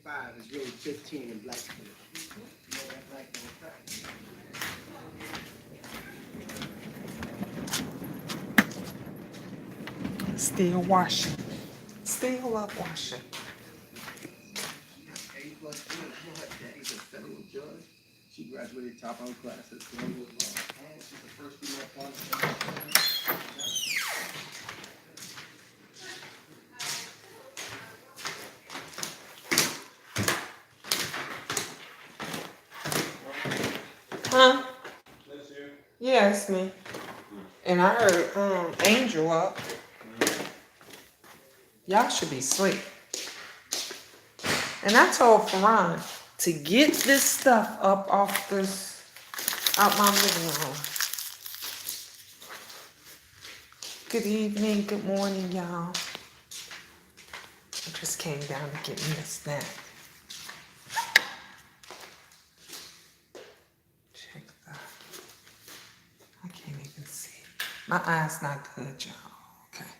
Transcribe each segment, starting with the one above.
5 is really 15 in black. You know that black don't crack. Still washing. Still up washing. A plus good. You know her daddy's a federal judge. She graduated top of her class at Columbia Law. And she's the first female parliament. Huh? Yeah, it's me. And I heard Angel up. Y'all should be asleep. And I told Farron to get this stuff up off this, out my living room. Good evening, good morning, y'all. I just came down to get me a snack. Check that. I can't even see. My eyes not good, y'all. Okay.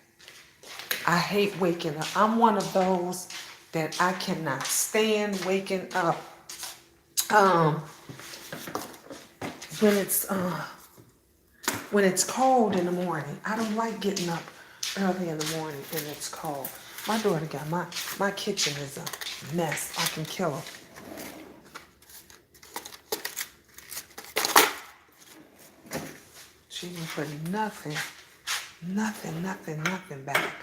I hate waking up. I'm one of those that I cannot stand waking up. When it's cold in the morning. I don't like getting up early in the morning and it's cold. My daughter got my kitchen is a mess. I can kill her. She didn't put nothing back.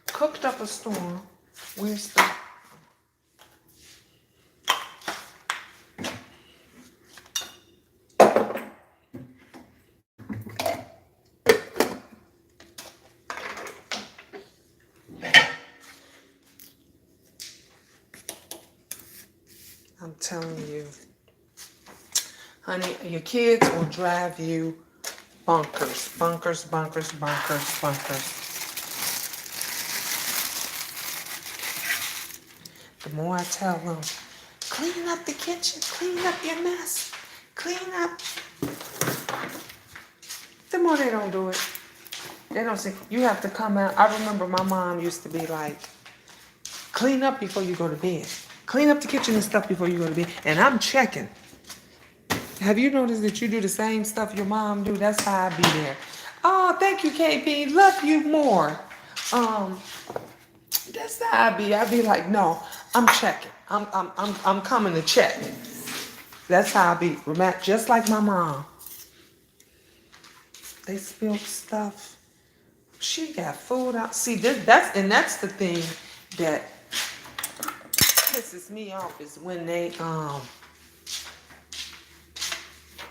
Cooked up a storm. Where's the... I'm telling you, honey, your kids will drive you bunkers. The more I tell them, clean up the kitchen, clean up your mess, clean up, the more they don't do it. They don't say, you have to come out. I remember my mom used to be like, clean up before you go to bed. Clean up the kitchen and stuff before you go to bed. And I'm checking. Have you noticed that you do the same stuff your mom do? That's how I be there. Oh, thank you, KP. Love you more. That's how I be. I be like, no, I'm checking. I'm coming to check. That's how I be. Just like my mom. They spilled stuff. She got food out. See, that's the thing that pisses me off is when they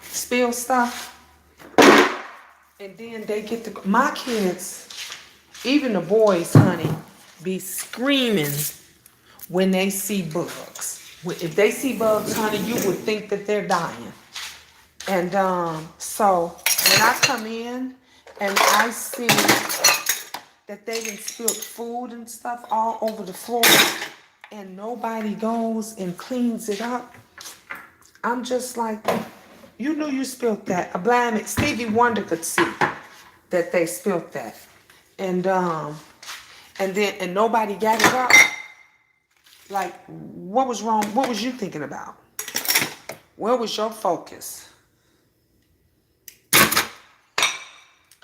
spill stuff and then they get my kids, even the boys, honey, be screaming when they see bugs. If they see bugs, honey, you would think that they're dying. And so when I come in and I see that they done spilled food and stuff all over the floor and nobody goes and cleans it up, I'm just like, you knew you spilled that. A blind Stevie Wonder could see that they spilled that. And nobody got it up. Like, what was wrong? What was you thinking about? Where was your focus?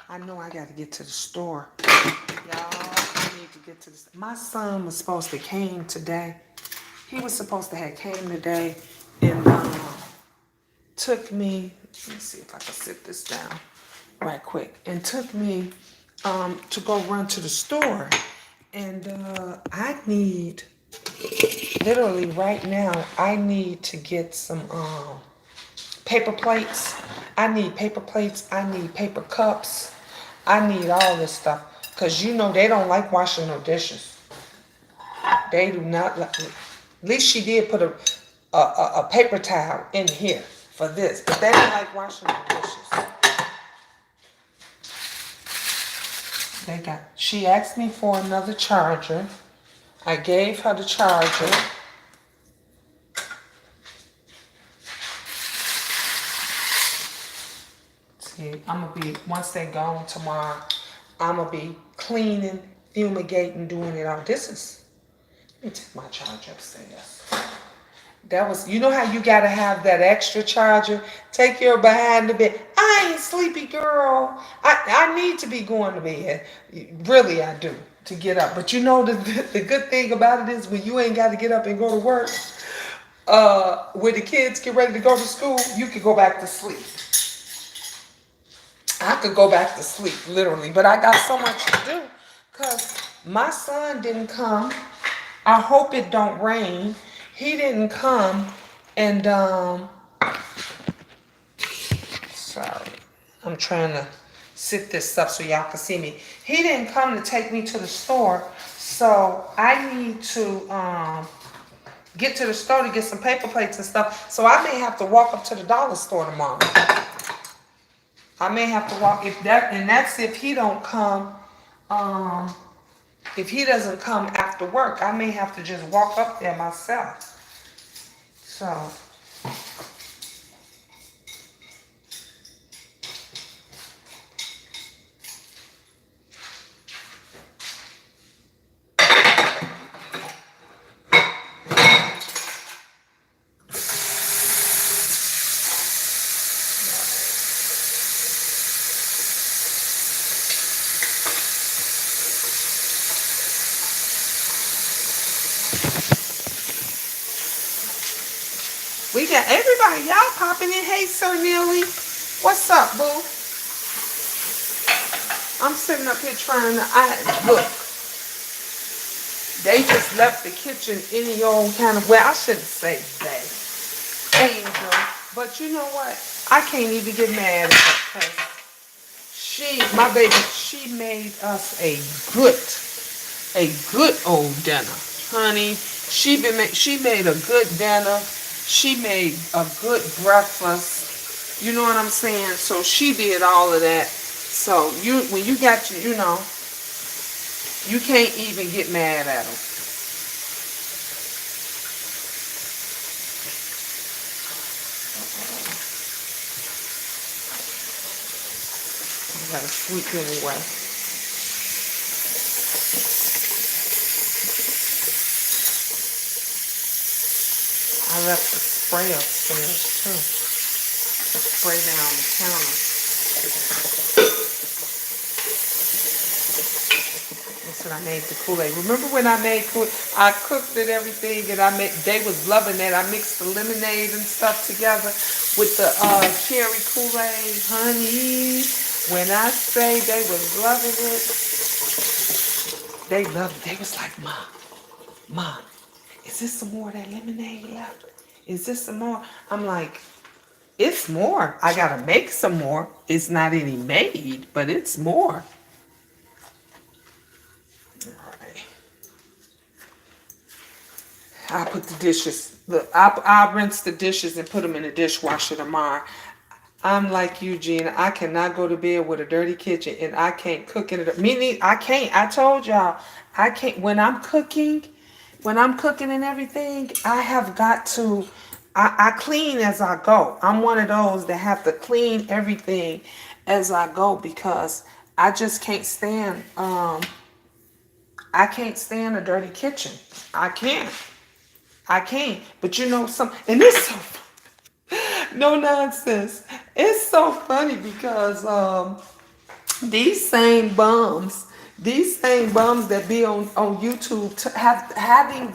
I know I got to get to the store. Y'all, I need to get to the store. My son was supposed to came today. He was supposed to have came today and took me, let me see if I can sit this down right quick, and took me to go run to the store. And I need, literally right now, I need to get some paper plates. I need paper plates. I need paper cups. I need all this stuff. Because you know they don't like washing no dishes. They do not like it. At least she did put a paper towel in here for this. But they don't like washing no dishes. She asked me for another charger. I gave her the charger. See, I'm going to be, once they gone tomorrow, I'm going to be cleaning, fumigating, doing it all. Let me take my charger upstairs. That was, you know how you gotta have that extra charger? Take your behind the bed. I ain't sleepy, girl. I need to be going to bed. Really, I do to get up. But you know the good thing about it is when you ain't got to get up and go to work. When the kids get ready to go to school, you can go back to sleep. I could go back to sleep, literally, but I got so much to do because my son didn't come. I hope it don't rain. He didn't come, and sorry, I'm trying to sit this up so y'all can see me. He didn't come to take me to the store, so I need to get to the store to get some paper plates and stuff. So I may have to walk up to the dollar store tomorrow. I may have to walk if that, and that's if he don't come. Um, if he doesn't come after work, I may have to just walk up there myself. So we got everybody, y'all popping in. Hey, Sir Neely, what's up, boo? I'm sitting up here trying to. Look. They just left the kitchen any old kind of way. I shouldn't say they, Angel, but you know what? I can't even get mad at her because my baby, she made us a good old dinner, honey. She made a good dinner. She made a good breakfast. You know what I'm saying? So she did all of that. So when you got to, you can't even get mad at them. I gotta sweep anyway. I left the spray upstairs too. Spray down the counter. That's what I made the Kool-Aid. Remember when I made Kool-Aid? I cooked it, everything, and they was loving that. I mixed the lemonade and stuff together with the cherry Kool-Aid, honey. When I say they was loving it, they loved it. They was like, Mom, is this some more of that lemonade left? Is this some more? I'm like, it's more. I gotta make some more. It's not any made, but it's more. Alright. I put the dishes. Look, I rinse the dishes and put them in the dishwasher tomorrow. I'm like you, Gina. I cannot go to bed with a dirty kitchen, and I can't cook in it. I can't. I told y'all, I can't. When I'm cooking and everything, I have got to. I clean as I go. I'm one of those that have to clean everything as I go because I just can't stand. I can't stand a dirty kitchen. I can't. I can't. But you know some, and it's so no nonsense. It's so funny because these same bums, that be on YouTube having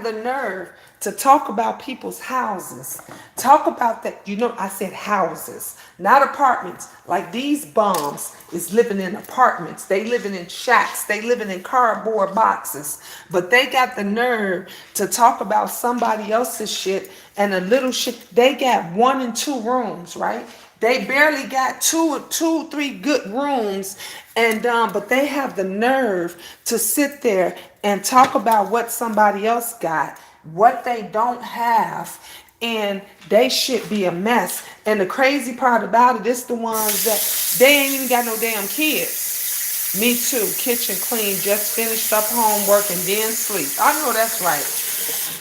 the nerve to talk about people's houses. Talk about that. I said houses, not apartments. Like these bums is living in apartments. They living in shacks. They living in cardboard boxes. But they got the nerve to talk about somebody else's shit and a little shit. They got 1 and 2 rooms, right? They barely got two, 3 good rooms, and but they have the nerve to sit there and talk about what somebody else got, what they don't have, and they should be a mess. And the crazy part about it is the ones that they ain't even got no damn kids. Me too. Kitchen clean. Just finished up homework and then sleep. I know that's right.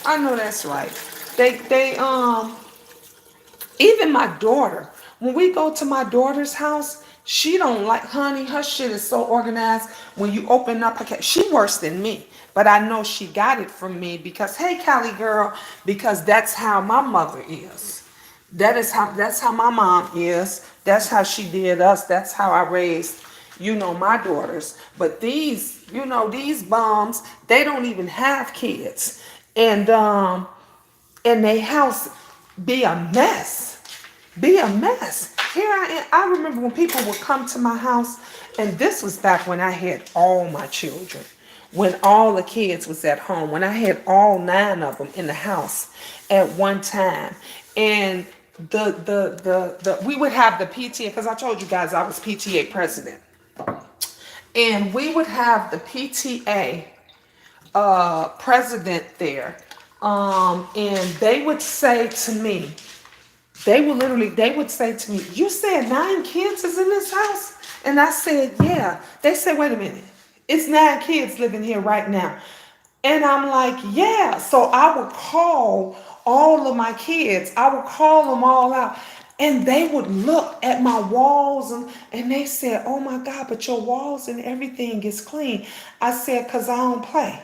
I know that's right. They even my daughter, when we go to my daughter's house, She don't like, honey, her shit is so organized. When you open up, she worse than me. But I know she got it from me because, hey, Cali girl, because that's how my mother is. That's how my mom is. That's how she did us. That's how I raised, my daughters. But these bums, they don't even have kids. And they house be a mess. Be a mess. Here I am. I remember when people would come to my house, and this was back when I had all my children, when all the kids was at home, when I had all 9 of them in the house at one time. And the we would have the PTA, because I told you guys I was PTA president. And we would have the PTA president there. And they would say to me, they would say to me, you said 9 kids is in this house? And I said, yeah. They said, wait a minute. It's 9 kids living here right now. And I'm like, yeah. So I would call all of my kids. I would call them all out. And they would look at my walls and they said, oh my God, but your walls and everything is clean. I said, because I don't play.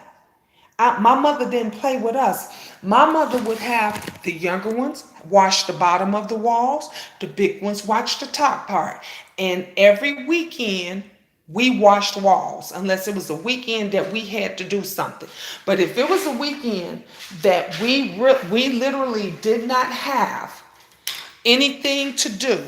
My mother didn't play with us. My mother would have the younger ones wash the bottom of the walls, the big ones wash the top part. And every weekend, we washed walls, unless it was a weekend that we had to do something. But if it was a weekend that we literally did not have anything to do,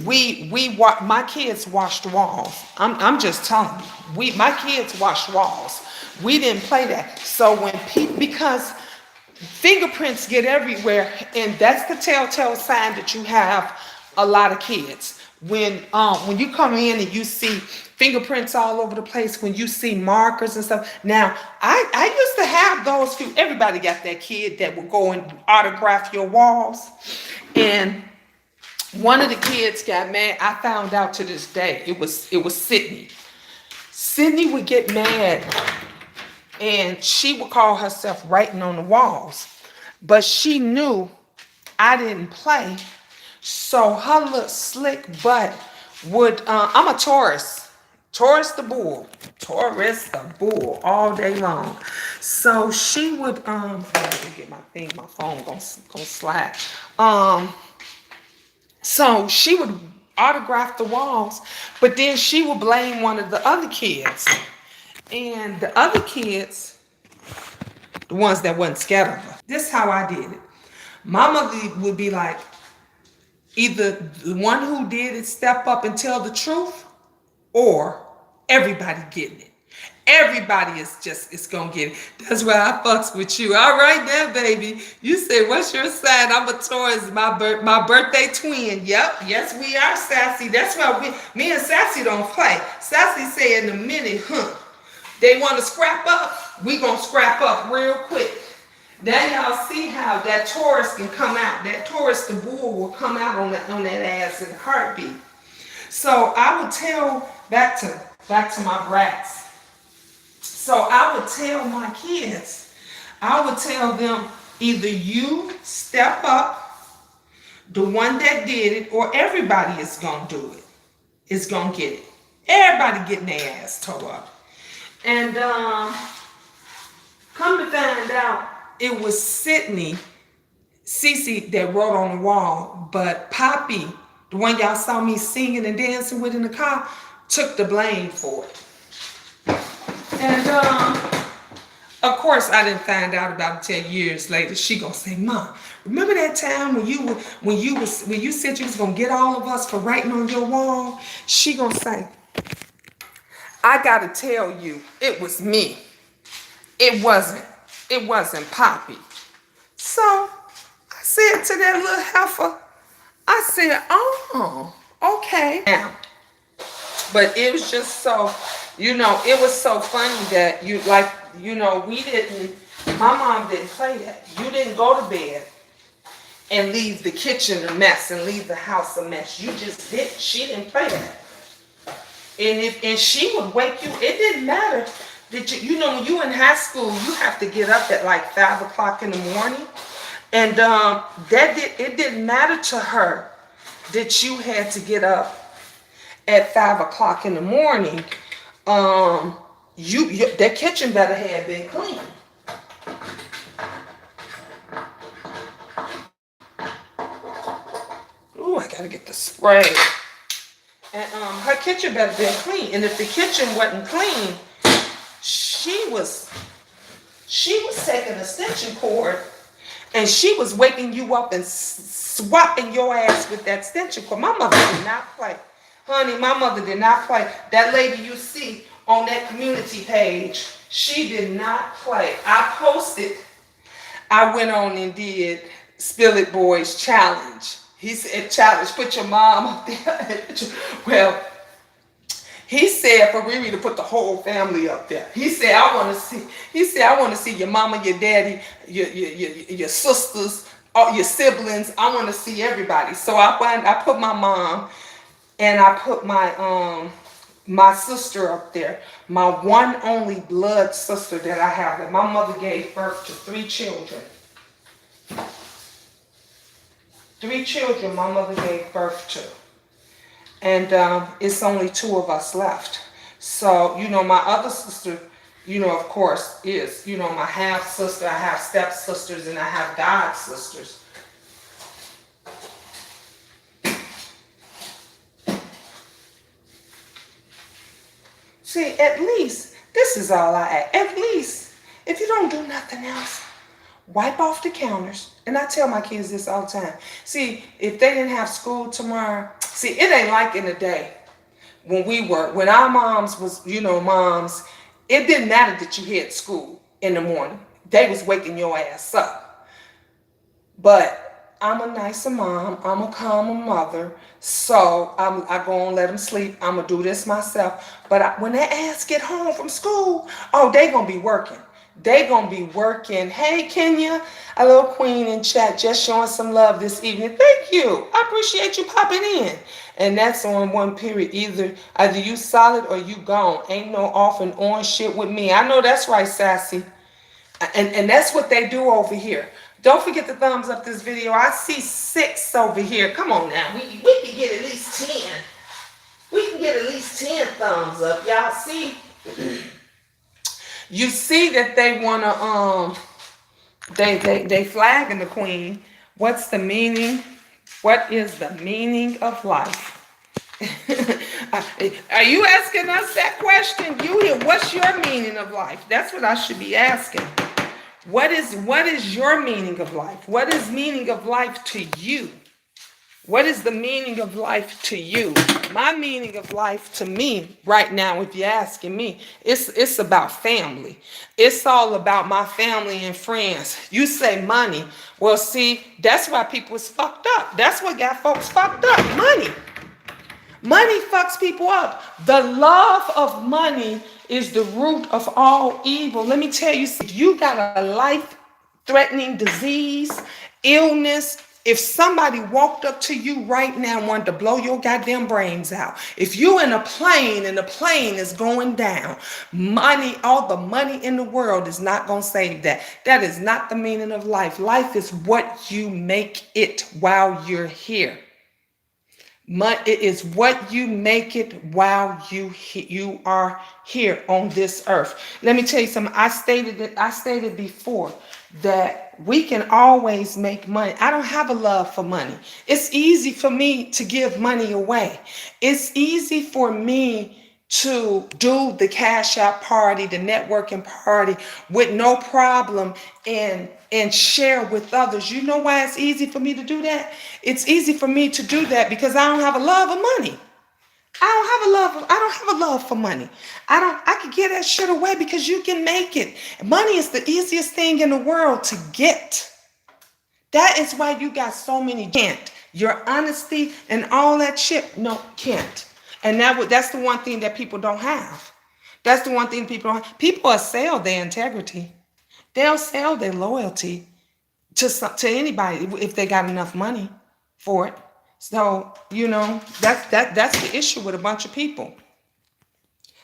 my kids washed walls. I'm just telling you, my kids washed walls. We didn't play that. So when people, because fingerprints get everywhere, and that's the telltale sign that you have a lot of kids. When you come in and you see fingerprints all over the place, when you see markers and stuff. Now, I used to have those few. Everybody got that kid that would go and autograph your walls, and one of the kids got mad. I found out to this day it was Sydney. Sydney would get mad, and she would call herself writing on the walls, but she knew I didn't play. So her little slick butt would. I'm a Taurus, Taurus the bull all day long. So she would. Let me get my thing. My phone gonna slide. So she would autograph the walls, but then she would blame one of the other kids. And the other kids, the ones that wasn't scared of her. This is how I did it. My mother would be like, either the one who did it step up and tell the truth, or everybody getting it. Everybody is gonna get it. That's why I fucks with you. All right now, baby. You say, what's your sign? I'm a Taurus, my birthday twin. Yep, yes, we are, Sassy. That's why me and Sassy don't play. Sassy say in a minute, they want to scrap up, we gonna scrap up real quick. Now y'all see how that Taurus can come out. That Taurus, the bull, will come out on that ass in a heartbeat. So I would tell back to my brats. So I would tell my kids, I would tell them, either you step up, the one that did it, or everybody is gonna do it. Is gonna get it. Everybody getting their ass tore up. And come to find out, it was Cece that wrote on the wall, but Poppy, the one y'all saw me singing and dancing with in the car, took the blame for it. And of course, I didn't find out about it 10 years later. She gonna say, Mom, remember that time when you said you was gonna get all of us for writing on your wall? She gonna say, I gotta tell you, it was me. It wasn't Poppy. So I said to that little heifer, I said, oh, okay. Now, but it was just so, it was so funny that my mom didn't play that. You didn't go to bed and leave the kitchen a mess and leave the house a mess. You just did. She didn't play that. And she would wake you. It didn't matter. When you in high school, you have to get up at like 5 o'clock in the morning. And it didn't matter to her that you had to get up at 5 o'clock in the morning, that kitchen better have been clean. Ooh, I gotta get the spray. And her kitchen better been clean. And if the kitchen wasn't clean, she was taking a extension cord and she was waking you up and swapping your ass with that extension cord. My mother did not play. Honey, my mother did not play. That lady you see on that community page, she did not play. I went on and did Spill It Boys challenge. He said, challenge, put your mom up there. Well, he said for Riri to put the whole family up there. He said, I want to see your mama, your daddy, your sisters, all your siblings. I want to see everybody. So I put my mom and I put my sister up there, my one only blood sister that I have. That my mother gave birth to 3 children. 3 children my mother gave birth to. And it's only 2 of us left. So, my other sister, of course, is, my half sister. I have step sisters and I have god sisters. See, at least, this is all I ask. At least, if you don't do nothing else, wipe off the counters. And I tell my kids this all the time. See, if they didn't have school tomorrow, see, it ain't like in the day when our moms was, moms, it didn't matter that you had school in the morning. They was waking your ass up. But I'm a nicer mom. I'm a calmer mother. So I go and let them sleep. I'm going to do this myself. But when their ass get home from school, oh, they going to be working. They gonna be working. Hey, Kenya, a little queen in chat, just showing some love this evening. Thank you. I appreciate you popping in. And that's on one period. Either you solid or you gone. Ain't no off and on shit with me. I know that's right, Sassy. And that's what they do over here. Don't forget to thumbs up this video. I see 6 over here. Come on now. We can get at least 10. We can get at least 10 thumbs up. Y'all see? You see that they wanna they flagging the queen. What's the meaning? What is the meaning of life? Are you asking us that question? What's your meaning of life? That's what I should be asking. What is your meaning of life? What is meaning of life to you? What is the meaning of life to you? My meaning of life to me right now, if you're asking me, it's about family. It's all about my family and friends. You say money. Well, see, that's why people is fucked up. That's what got folks fucked up. Money. Money fucks people up. The love of money is the root of all evil. Let me tell you, if you got a life-threatening disease, illness, if somebody walked up to you right now and wanted to blow your goddamn brains out, if you in a plane and the plane is going down, money, all the money in the world is not going to save that. That is not the meaning of life. Life is what you make it while you're here. It is what you make it while you are here on this earth. Let me tell you something. I stated before that we can always make money. I don't have a love for money. It's easy for me to give money away. It's easy for me to do the cash out party, the networking party with no problem and share with others. You know why it's easy for me to do that? It's easy for me to do that because I don't have a love of money. I don't have a love for money. I can get that shit away because you can make it. Money is the easiest thing in the world to get. That is why you got so many can't. Your honesty and all that shit, no, can't. And that's the one thing that people don't have. That's the one thing people don't have. People will sell their integrity. They'll sell their loyalty to anybody if they got enough money for it. So, that's the issue with a bunch of people.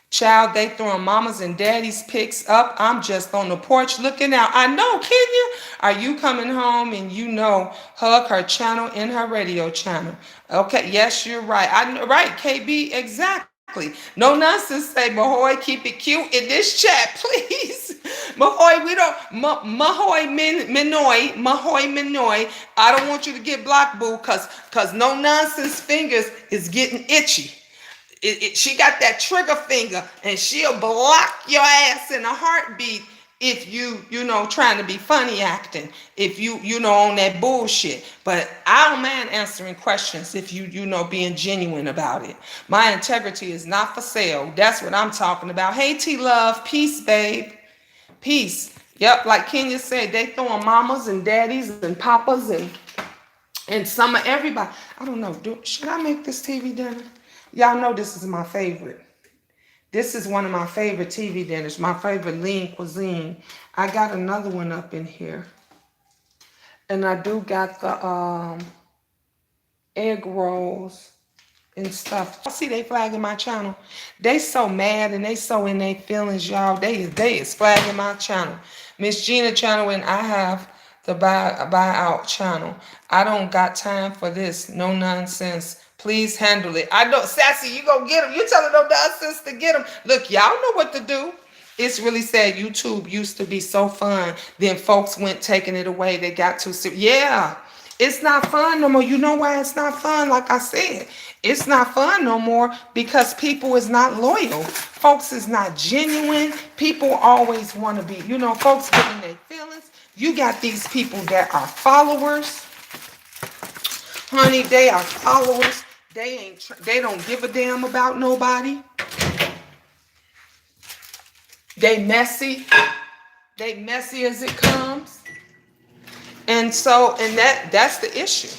Child, they throwing mamas and daddies pics up. I'm just on the porch looking out. I know, Kenya. Are you coming home and you know, hug her channel and her radio channel? Okay, yes, you're right. Right, KB, exactly. No nonsense. Say, Mahoy, keep it cute in this chat, please. Mahoy, we don't. Mahoy Minoy. I don't want you to get blocked, boo, cause no nonsense fingers is getting itchy. She got that trigger finger, and she'll block your ass in a heartbeat if you know, trying to be funny acting, if you know, on that bullshit. But I don't mind answering questions if you know, being genuine about it. My integrity is not for sale. That's what I'm talking about. Hey, T Love, peace, babe, peace. Yep, like Kenya said, they throwing mamas and daddies and papas and some of everybody. I don't know. Should I make this TV dinner? Y'all know this is my favorite. This is one of my favorite TV dinners, my favorite lean cuisine. I got another one up in here. And I do got the egg rolls and stuff. I see they flagging my channel. They so mad and they so in their feelings, y'all. They is flagging my channel. Miss Gina channel, and I have the buyout channel. I don't got time for this. No nonsense. Please handle it. I know, Sassy, you gonna get them. You telling no nonsense to get them. Look, y'all know what to do. It's really sad. YouTube used to be so fun. Then folks went taking it away. They got too serious. Yeah. It's not fun no more. You know why it's not fun? Like I said, it's not fun no more because people is not loyal. Folks is not genuine. People always want to be, you know, folks getting their feelings. You got these people that are followers. Honey, they are followers. They don't give a damn about nobody. They messy. They messy as it comes. And so, and that's the issue.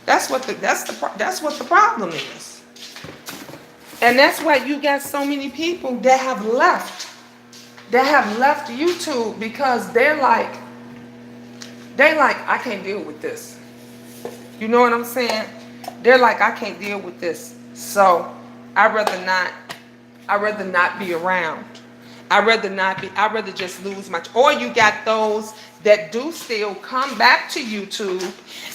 That's what the problem is. And that's why you got so many people that have left YouTube because they're like, I can't deal with this. You know what I'm saying? They're like, I can't deal with this. So I'd rather not be around. I'd rather just lose my, or you got those that do still come back to YouTube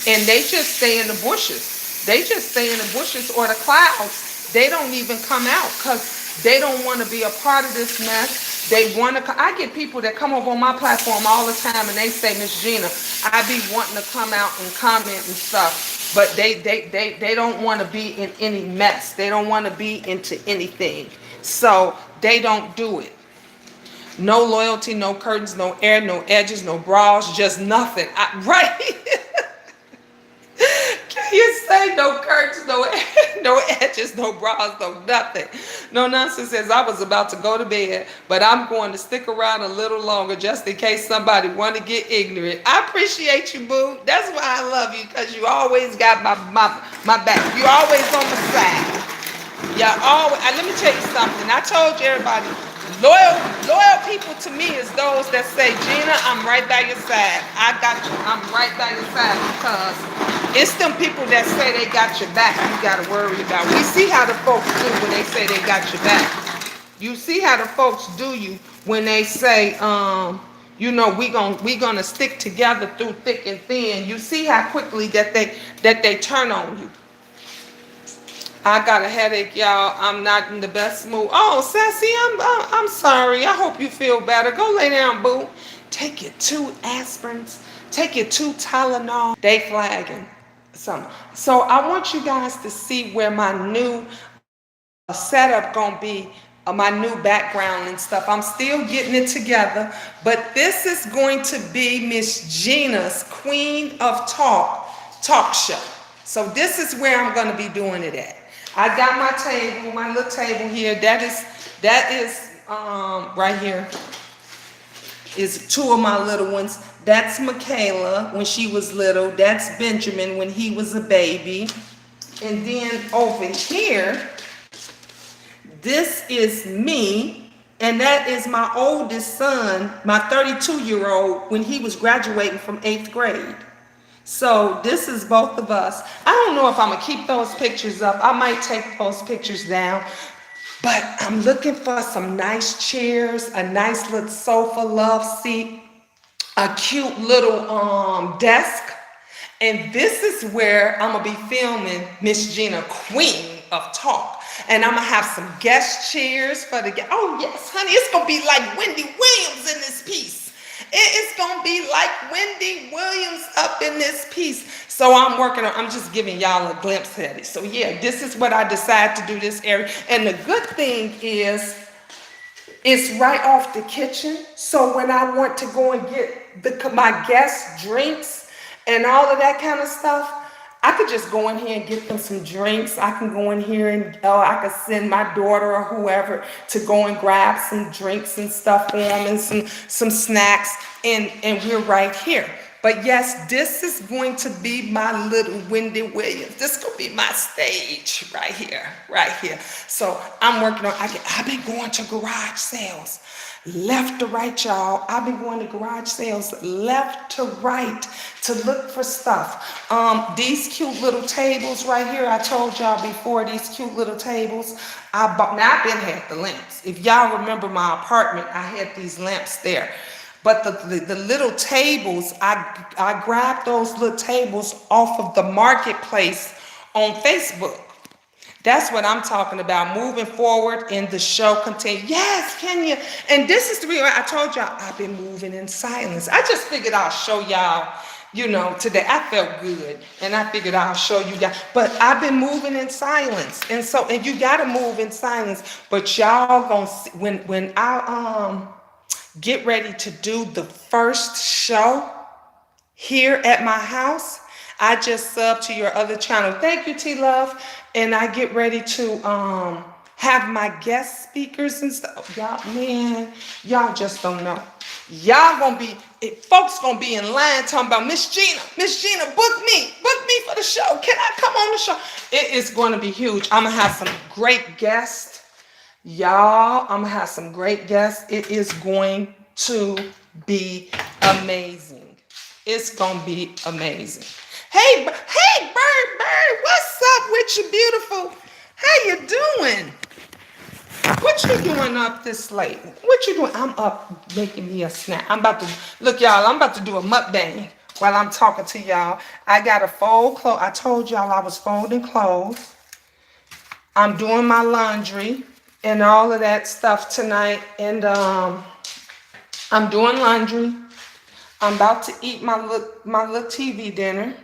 and they just stay in the bushes. They just stay in the bushes or the clouds. They don't even come out because they don't want to be a part of this mess. They want to, I get people that come over on my platform all the time and they say, Miss Gina, I be wanting to come out and comment and stuff, but they don't want to be in any mess. They don't want to be into anything. So they don't do it. No loyalty, no curtains, no air, no edges, no bras, just nothing. Right? Can you say no curtains, no air, no edges, no bras, no nothing? No nonsense says I was about to go to bed, but I'm going to stick around a little longer just in case somebody want to get ignorant. I appreciate you, boo. That's why I love you, because you always got my back. You always on my side. Yeah, always. Let me tell you something. I told you, everybody, loyal people to me is those that say, Gina, I'm right by your side. I got you. I'm right by your side, because it's them people that say they got your back you got to worry about. We see how the folks do when they say they got your back. You see how the folks do you when they say, you know, we gonna stick together through thick and thin. You see how quickly that they turn on you. I got a headache, y'all. I'm not in the best mood. Oh, Sassy, I'm sorry. I hope you feel better. Go lay down, boo. Take your 2 aspirins. Take your 2 Tylenol. They flagging something. So I want you guys to see where my new setup gonna be. My new background and stuff. I'm still getting it together, but this is going to be Miss Gina's Queen of Talk show. So this is where I'm going to be doing it at. I got my table, my little table here. That is right here is 2 of my little ones. That's Michaela when she was little. That's Benjamin when he was a baby. And then over here, this is me, and that is my oldest son, my 32-year-old, when he was graduating from 8th grade. So this is both of us. I don't know if I'm gonna keep those pictures up. I might take those pictures down, but I'm looking for some nice chairs, a nice little sofa love seat. a cute little desk. And this is where I'm gonna be filming Miss Gina, Queen of Talk. And I'm gonna have some guest chairs for the guests. Oh yes, honey, it's gonna be like Wendy Williams in this piece. It is gonna be like Wendy Williams up in this piece. So I'm just giving y'all a glimpse at it. So yeah, this is what I decided to do this area. And the good thing is it's right off the kitchen. So when I want to go and get my guests drinks and all of that kind of stuff, I could just go in here and get them some drinks. I can go in here and I could send my daughter or whoever to go and grab some drinks and stuff for them and some snacks. And we're right here. But yes, this is going to be my little Wendy Williams. This is going to be my stage right here, right here. So I'm working on, I've been going to garage sales, left to right, y'all. I've been going to garage sales, left to right, to look for stuff. These cute little tables right here, I told y'all before, these cute little tables, I bought, now I've been had the lamps. If y'all remember my apartment, I had these lamps there. But the little tables, I grabbed those little tables off of the marketplace on Facebook. That's what I'm talking about, moving forward in the show continue. Yes, Kenya. And this is the reason I told y'all I've been moving in silence. I just figured I'll show y'all, today. I felt good. And I figured I'll show you guys. But I've been moving in silence. And you got to move in silence. But y'all gonna see, when I get ready to do the first show here at my house, I just sub to your other channel. Thank you, T-Love. And I get ready to have my guest speakers and stuff. Y'all, man, y'all just don't know. Y'all gonna be, folks gonna be in line talking about Miss Gina, book me for the show. Can I come on the show? It is going to be huge. I'm gonna have some great guests. Y'all, I'm gonna have some great guests. It is going to be amazing. It's gonna be amazing. Hey, Bird, what's up with you, beautiful? How you doing? What you doing up this late? What you doing? I'm up making me a snack. I'm about to, look y'all, I'm about to do a mukbang while I'm talking to y'all. I got to fold clothes. I told y'all I was folding clothes. I'm doing my laundry and all of that stuff tonight. And I'm doing laundry. I'm about to eat my little TV dinner.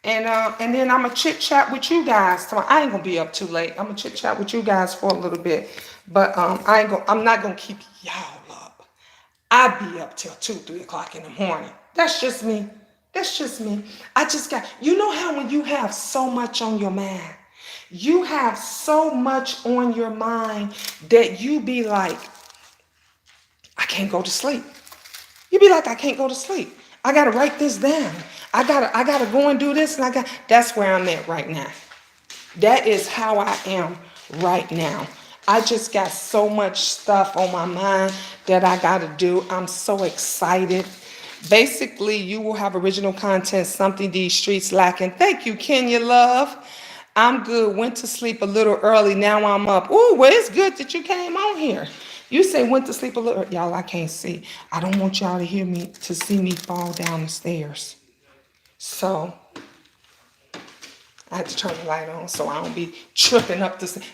And then I'm going to chit-chat with you guys. I ain't going to be up too late. I'm going to chit-chat with you guys for a little bit. But I'm not going to keep y'all up. I'll be up till 2, 3 o'clock in the morning. That's just me. I just got, how when you have so much on your mind, you have so much on your mind that you be like, I can't go to sleep. You be like, I can't go to sleep. I gotta write this down. I gotta go and do this, and that's where I'm at right now. That is how I am right now. I just got so much stuff on my mind that I gotta do. I'm so excited. Basically, you will have original content, something these streets lacking. Thank you, Kenya Love. I'm good. Went to sleep a little early. Now I'm up. Ooh, well, it's good that you came on here. You say went to sleep a little. Y'all, I can't see. I don't want y'all to see me fall down the stairs. So I had to turn the light on so I don't be tripping up the stairs.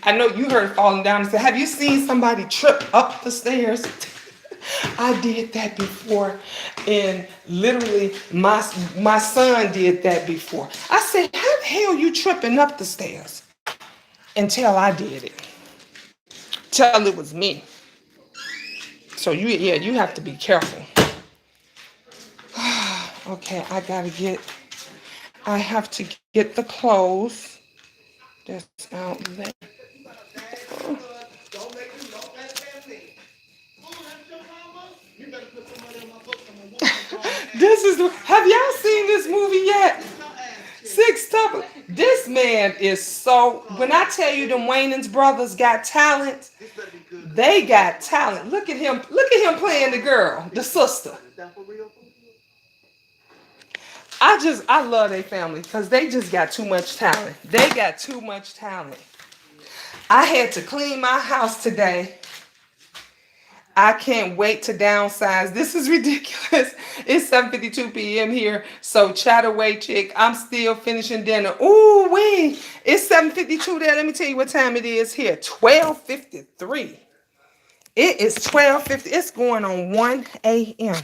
I know you heard falling down the stairs. Have you seen somebody trip up the stairs? I did that before, and literally my son did that before. I said, how the hell you tripping up the stairs? Until I did it. Till it was me. So you have to be careful. Okay, I have to get the clothes that's out there. Have y'all seen this movie yet? This man is so, when I tell you them Wayans brothers got talent, they got talent. Look at him playing the girl, the sister. I love their family because they just got too much talent. I had to clean my house today. I can't wait to downsize. This is ridiculous. It's 7:52 p.m. here. So chat away, chick. I'm still finishing dinner. Ooh, wee. It's 7:52 there. Let me tell you what time it is here. 12:53. It is 12:50. It's going on 1 a.m.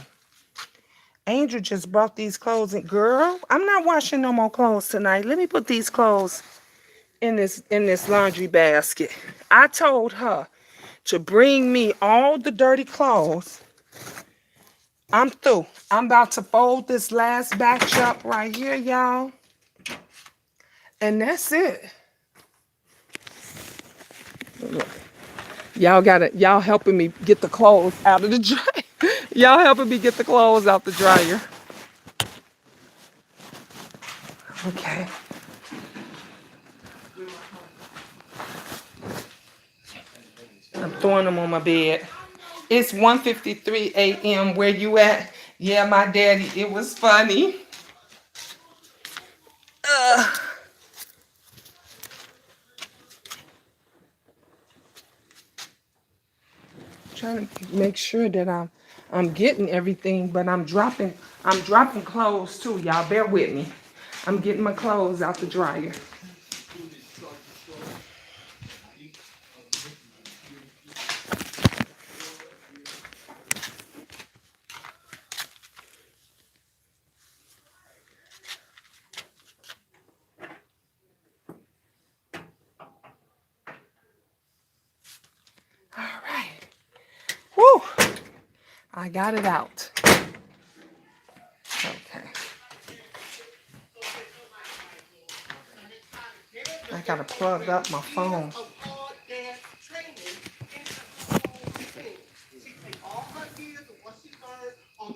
Angel just brought these clothes in. Girl, I'm not washing no more clothes tonight. Let me put these clothes in this laundry basket. I told her to bring me all the dirty clothes. I'm through. I'm about to fold this last batch up right here, y'all. And that's it. Y'all helping me get the clothes out of the dryer. Y'all helping me get the clothes out the dryer. Okay. I'm throwing them on my bed. It's 1:53 a.m. Where you at? Yeah, my daddy. It was funny. Ugh. Trying to make sure that I'm getting everything, but I'm dropping clothes too. Y'all bear with me. I'm getting my clothes out the dryer. All right. Woo! I got it out. Okay. I gotta plug up my phone.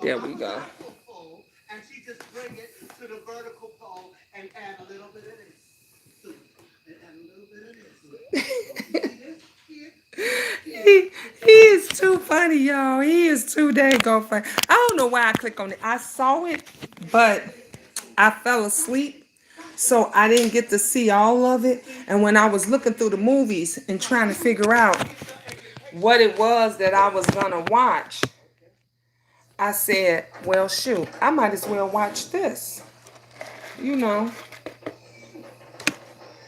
There we go. And she just bring it to the vertical pole and add a little bit of this. And add a little bit of this. He is too funny, y'all. He is too dang go funny. I don't know why I clicked on it. I saw it, but I fell asleep, so I didn't get to see all of it. And when I was looking through the movies and trying to figure out what it was that I was gonna watch, I said, well, shoot, I might as well watch this. You know.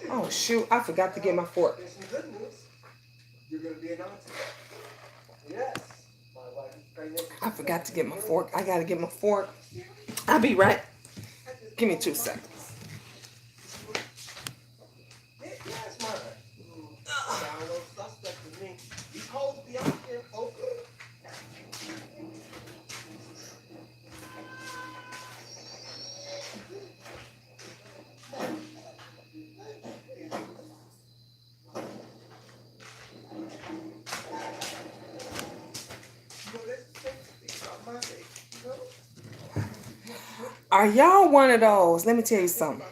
Oh, shoot, I forgot to get my fork. You're gonna be an auntie. Yes. I forgot to get my fork. I gotta get my fork. I'll be right. Give me 2 seconds. Yes, mine. Download suspect to me. These hoes be out here, folks. Are y'all one of those? Let me tell you something.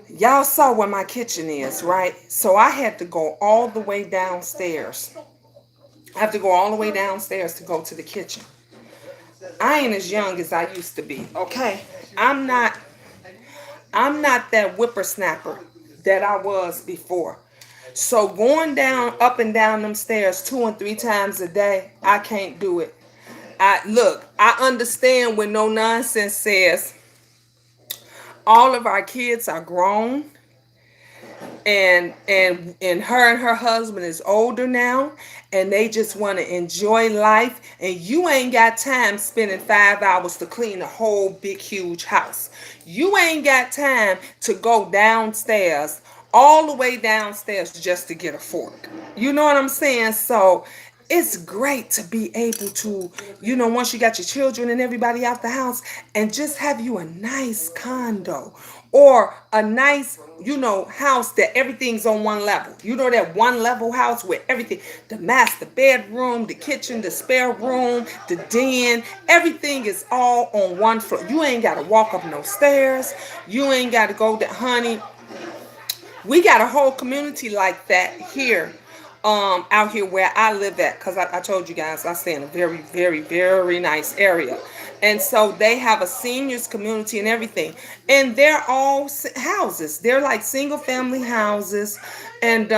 Y'all saw where my kitchen is, right? So I had to go all the way downstairs. I have to go all the way downstairs to go to the kitchen. I ain't as young as I used to be, okay? I'm not that whippersnapper that I was before. So going down, up and down them stairs 2 and 3 times a day, I can't do it. I understand when No Nonsense says all of our kids are grown and her and her husband is older now and they just want to enjoy life, and you ain't got time spending 5 hours to clean a whole big huge house. You ain't got time to go downstairs, all the way downstairs, just to get a fork. You know what I'm saying? So it's great to be able to, once you got your children and everybody out the house, and just have you a nice condo or a nice, house that everything's on one level. You know, that one level house where everything, the master bedroom, the kitchen, the spare room, the den, everything is all on one floor. You ain't got to walk up no stairs. You ain't got to go to, honey. We got a whole community like that here, out here where I live at, because I told you guys I stay in a very, very, very nice area. And so they have a seniors community and everything. And they're all houses. They're like single family houses. And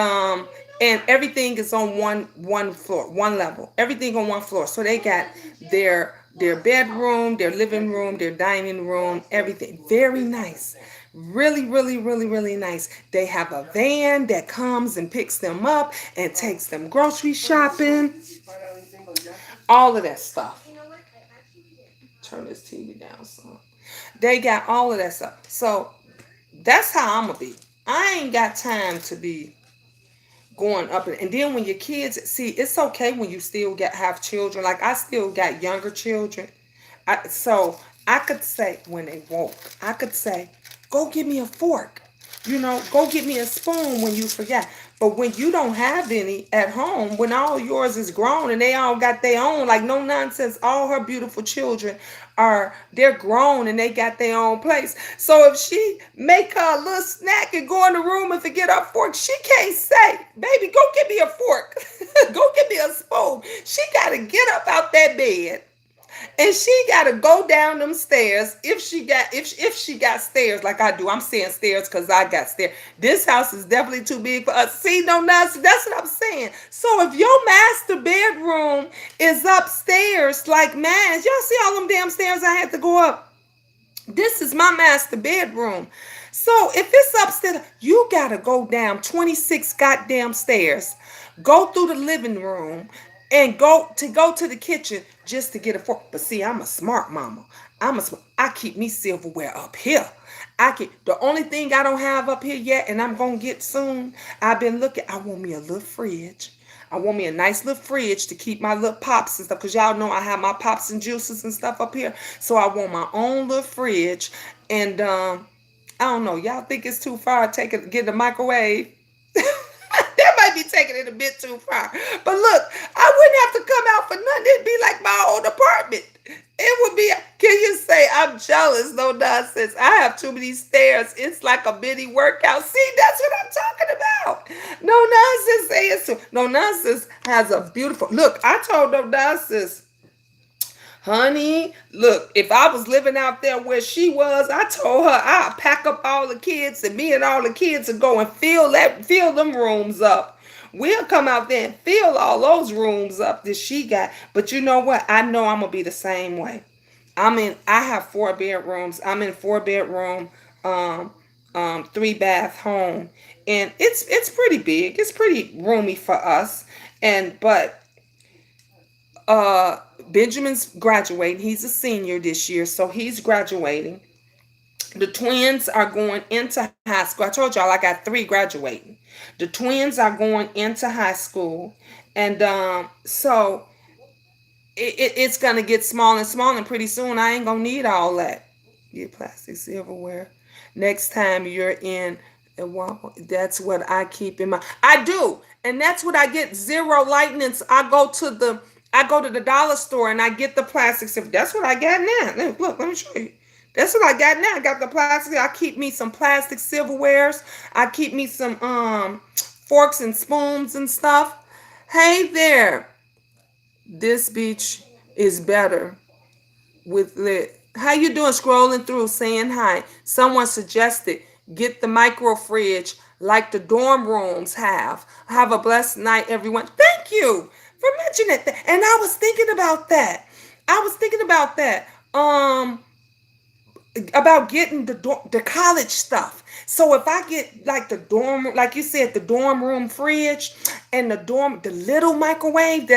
and everything is on one floor, one level. Everything on one floor. So they got their bedroom, their living room, their dining room, everything. Very nice. Really, really, really, really nice. They have a van that comes and picks them up and takes them grocery shopping. All of that stuff. Turn this TV down some. They got all of that stuff. So that's how I'm gonna be. I ain't got time to be going up and then when your kids see, it's okay when you still get have children. Like I still got younger children. So I could say when they woke, I could say, go get me a fork. Go get me a spoon when you forget. But when you don't have any at home, when all yours is grown and they all got their own, like no nonsense, all her beautiful children they're grown and they got their own place. So if she make her a little snack and go in the room and forget her fork, she can't say, baby, go get me a fork. Go get me a spoon. She got to get up out that bed and she gotta go down them stairs if she got stairs like I do. I'm saying stairs because I got stairs. This house is definitely too big for us. See, no nonsense. That's what I'm saying. So if your master bedroom is upstairs like mine, y'all see all them damn stairs I had to go up. This is my master bedroom. So if it's upstairs, you gotta go down 26 goddamn stairs, go through the living room, and go to the kitchen just to get a fork. But see, I'm a smart mama. I keep me silverware up here. The only thing I don't have up here yet, and I'm gonna get soon. I've been looking. I want me a little fridge. I want me a nice little fridge to keep my little pops and stuff. Cause y'all know I have my pops and juices and stuff up here. So I want my own little fridge. And I don't know. Y'all think it's too far to get the microwave? That might be taking it a bit too far. But look, I wouldn't have to come out for nothing. It'd be like my old apartment. It would be, can you say I'm jealous? No nonsense. I have too many stairs. It's like a mini workout. See, that's what I'm talking about. No nonsense. Say it's too. No nonsense has a beautiful, look, I told no nonsense, honey, look, if I was living out there where she was, I told her I'll pack up all the kids and me and all the kids will go and fill them rooms up. We'll come out there and fill all those rooms up that she got. But you know what? I know I'm gonna be the same way. I have 4 bedrooms. I'm in 4 bedroom, 3 bath home. And it's pretty big. It's pretty roomy for us. But uh Benjamin's graduating. He's a senior this year, so he's graduating. The twins are going into high school. I told y'all I got 3 graduating. The twins are going into high school, and so it's gonna get smaller and smaller, and pretty soon I ain't gonna need all that. Get plastic silverware. Next time you're in a Walmart, that's what I keep in mind. I do, and that's what I get. Zero lightnings. I go to the dollar store and I get the plastic silver. That's what I got now. Look, let me show you. That's what I got now. I got the plastic. I keep me some plastic silverwares. I keep me some forks and spoons and stuff. Hey there. This beach is better with lit. How you doing? Scrolling through, saying hi. Someone suggested get the micro fridge like the dorm rooms have. Have a blessed night, everyone. Thank you for mentioning that. And I was thinking about that. I was thinking about that. About getting the college stuff. So if I get like the dorm, like you said, the dorm room fridge and the little microwave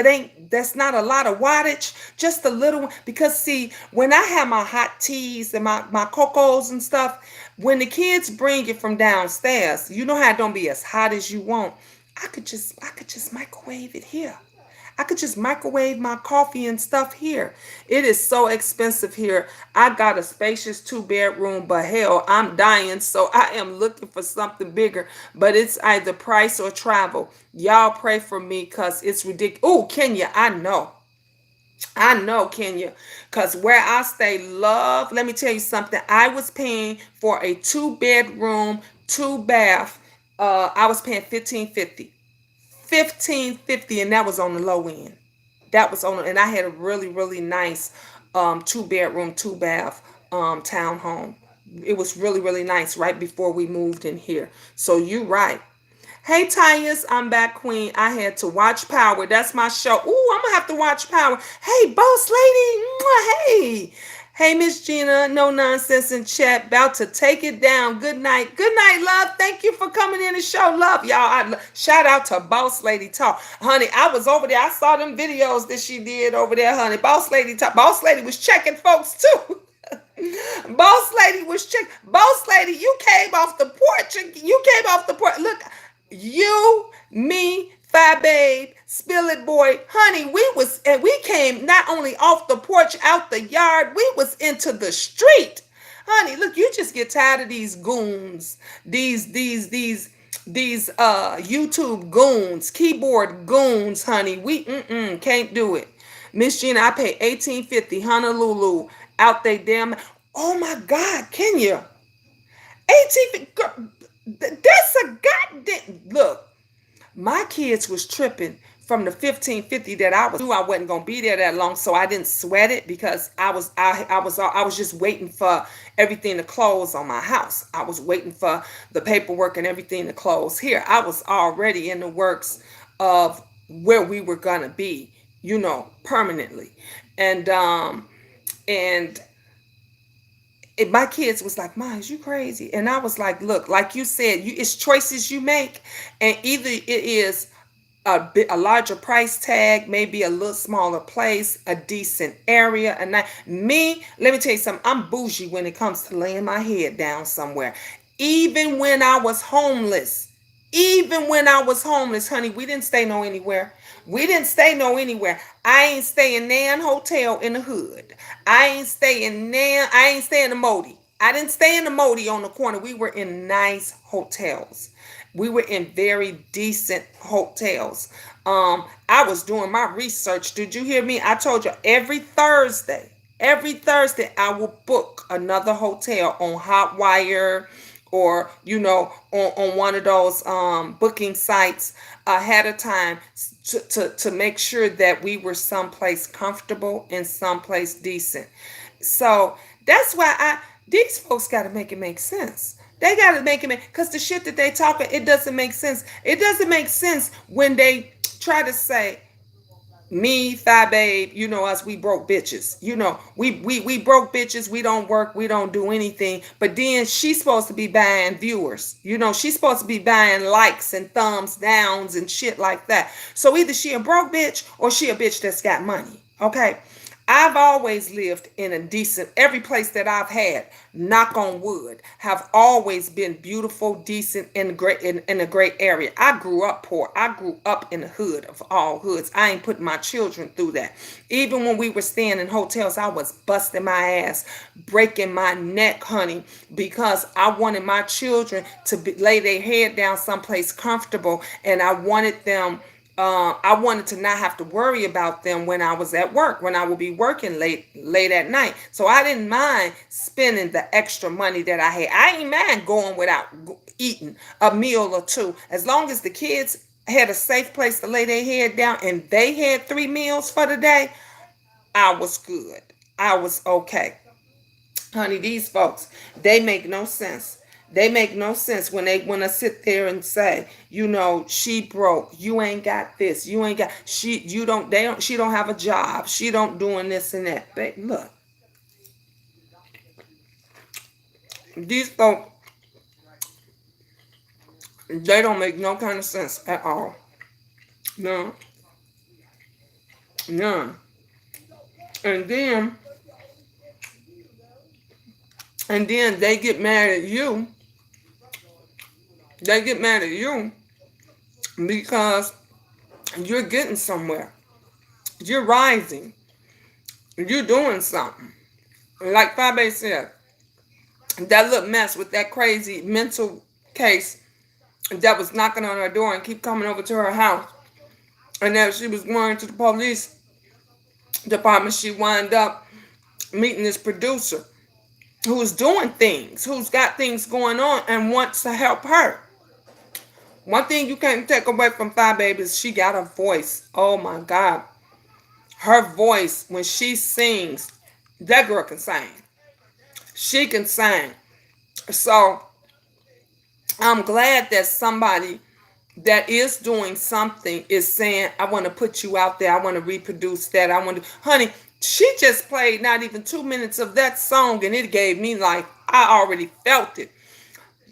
that's not a lot of wattage, just a little one. Because see, when I have my hot teas and my cocos and stuff, when the kids bring it from downstairs, you know how it don't be as hot as you want. I could just microwave it here. I could just microwave my coffee and stuff here. It is so expensive here. I got a spacious 2 bedroom, but hell, I'm dying. So I am looking for something bigger. But it's either price or travel. Y'all pray for me because it's ridiculous. Oh, Kenya, I know. I know, Kenya. Because where I stay, love, let me tell you something. I was paying for a 2 bedroom, 2 bath. I was paying 1550. 1550, and that was on the low end. And I had a really, really nice 2 bedroom, 2 bath townhome. It was really, really nice right before we moved in here. So you're right. Hey, Tyus, I'm back, Queen. I had to watch Power. That's my show. Ooh, I'm gonna have to watch Power. Hey, boss lady. Mwah, hey. Hey, Miss Gina, no nonsense in chat. About to take it down. Good night. Good night, love. Thank you for coming in and show love, y'all. Shout out to Boss Lady Talk. Honey, I was over there. I saw them videos that she did over there, honey. Boss Lady Talk. Boss Lady was checking folks too. Boss lady was check. Boss lady, you came off the porch. You came off the porch. Look, you, me, Fat Babe, Spill It Boy, honey. We came not only off the porch, out the yard. We was into the street, honey. Look, you just get tired of these goons, these YouTube goons, keyboard goons, honey. We can't do it. Miss Gina, I pay $18.50 Honolulu out they damn. Oh my God, Kenya. 1850. That's a goddamn look. My kids was tripping from the 1550 that I knew I wasn't gonna be there that long, so I didn't sweat it because I was just waiting for everything to close on my house. I was waiting for the paperwork and everything to close here. I was already in the works of where we were gonna be, permanently, and my kids was like, "Ma, is you crazy?" And I was like, "Look, like you said, it's choices you make, and either it is a larger price tag, maybe a little smaller place, a decent area, and let me tell you something. I'm bougie when it comes to laying my head down somewhere. Even when I was homeless, honey, we didn't stay no anywhere. We didn't stay no anywhere. I ain't stay in Nan Hotel in the hood. I ain't stay in Nan. I ain't stay in the Modi. I didn't stay in the Modi on the corner. We were in nice hotels. We were in very decent hotels. I was doing my research. Did you hear me? I told you every Thursday I will book another hotel on Hotwire or on one of those booking sites ahead of time to make sure that we were someplace comfortable and someplace decent. So that's why these folks got to make it make sense. They got to make it make, because the shit that they talking, it doesn't make sense. It doesn't make sense when they try to say, me, Thigh Babe, us, we broke bitches. We broke bitches. We don't work. We don't do anything. But then she's supposed to be buying viewers. She's supposed to be buying likes and thumbs downs and shit like that. So either she a broke bitch or she a bitch that's got money. Okay. I've always lived in a decent, every place that I've had, knock on wood, have always been beautiful, decent, in a great area. I grew up poor. I grew up in the hood of all hoods. I ain't putting my children through that. Even when we were staying in hotels, I was busting my ass, breaking my neck, honey, because I wanted my children to lay their head down someplace comfortable, and I wanted them I wanted to not have to worry about them when I was at work, when I would be working late at night. So I didn't mind spending the extra money that I had. I ain't mind going without eating a meal or two. As long as the kids had a safe place to lay their head down and they had 3 meals for the day, I was good. I was okay. Honey, these folks, they make no sense. They make no sense when they want to sit there and say, she broke. You ain't got this. You ain't got she don't have a job. She don't doing this and that. But look, these folks, they don't make no kind of sense at all. No. None. And then they get mad at you. They get mad at you because you're getting somewhere. You're rising. You're doing something. Like Fabe said, that little mess with that crazy mental case that was knocking on her door and keep coming over to her house. And then she was going to the police department. She wound up meeting this producer who's doing things, who's got things going on and wants to help her. One thing you can't take away from Thigh Baby is she got a voice. Oh my God. Her voice, when she sings, that girl can sing. She can sing. So I'm glad that somebody that is doing something is saying, I want to put you out there. I want to reproduce that. I want to, honey, she just played not even 2 minutes of that song and it gave me life. I already felt it.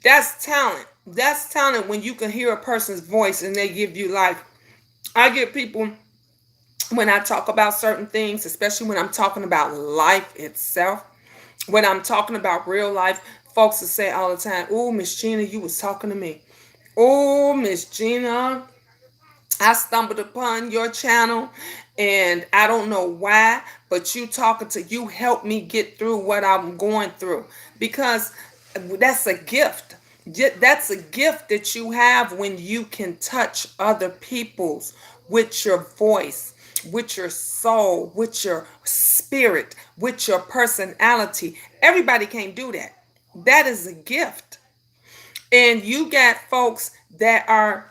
That's talent. That's talent when you can hear a person's voice and they give you life. I get people when I talk about certain things, especially when I'm talking about life itself, when I'm talking about real life, folks will say all the time, oh, Miss Gina, you was talking to me. Oh, Miss Gina, I stumbled upon your channel and I don't know why, but you helped me get through what I'm going through because that's a gift. That's a gift that you have when you can touch other people's with your voice, with your soul, with your spirit, with your personality. Everybody can't do that. That is a gift. And you got folks that are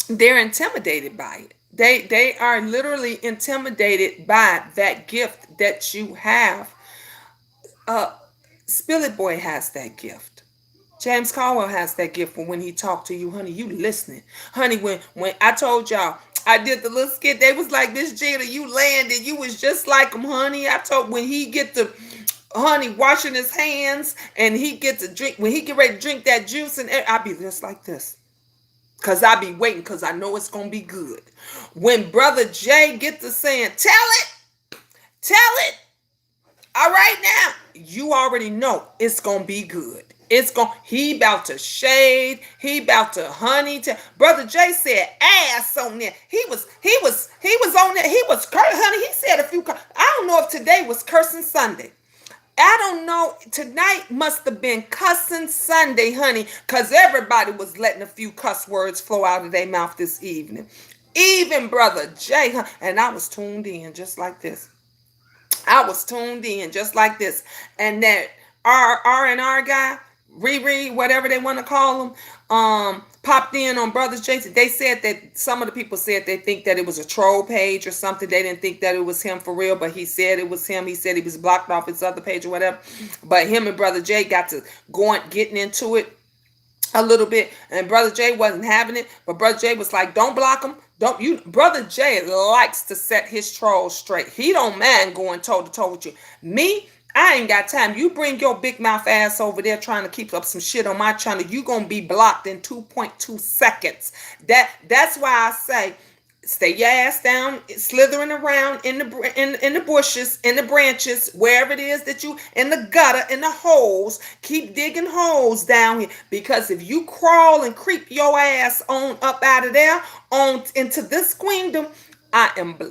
they're intimidated by it. They are literally intimidated by that gift that you have. Uh Spillet Boy has that gift. James Caldwell has that gift for when he talked to you, honey, you listening. Honey, when I told y'all I did the little skit, they was like, Miss Gina, you landed. You was just like him, honey. I told when he get to honey washing his hands and he get to drink, when he get ready to drink that juice and I be just like this. Cause I be waiting cause I know it's gonna be good. When Brother Jay get to saying, tell it, all right now, you already know it's gonna be good. He about to shade, he about to honey. Brother Jay said ass on there. He was on there. He was honey. He said a few. I don't know if today was cursing Sunday. I don't know. Tonight must have been cussing Sunday, honey, because everybody was letting a few cuss words flow out of their mouth this evening. Even Brother Jay, and I was tuned in just like this. I was tuned in just like this. And that R&R guy, Riri, whatever they want to call him, popped in on Brothers Jason. They said that some of the people said they think that it was a troll page or something. They didn't think that it was him for real, but he said it was him. He said he was blocked off his other page or whatever. But him and Brother Jay got to getting into it a little bit, and Brother Jay wasn't having it, but Brother Jay was like, don't block him. Don't you? Brother Jay likes to set his trolls straight. He don't mind going toe to toe with you. Me, I ain't got time. You bring your big mouth ass over there trying to keep up some shit on my channel, you gonna be blocked in 2.2 seconds. That's why I say stay your ass down, slithering around in the bushes, in the branches, wherever it is that you in the gutter, in the holes. Keep digging holes down here, because if you crawl and creep your ass on up out of there on into this queendom,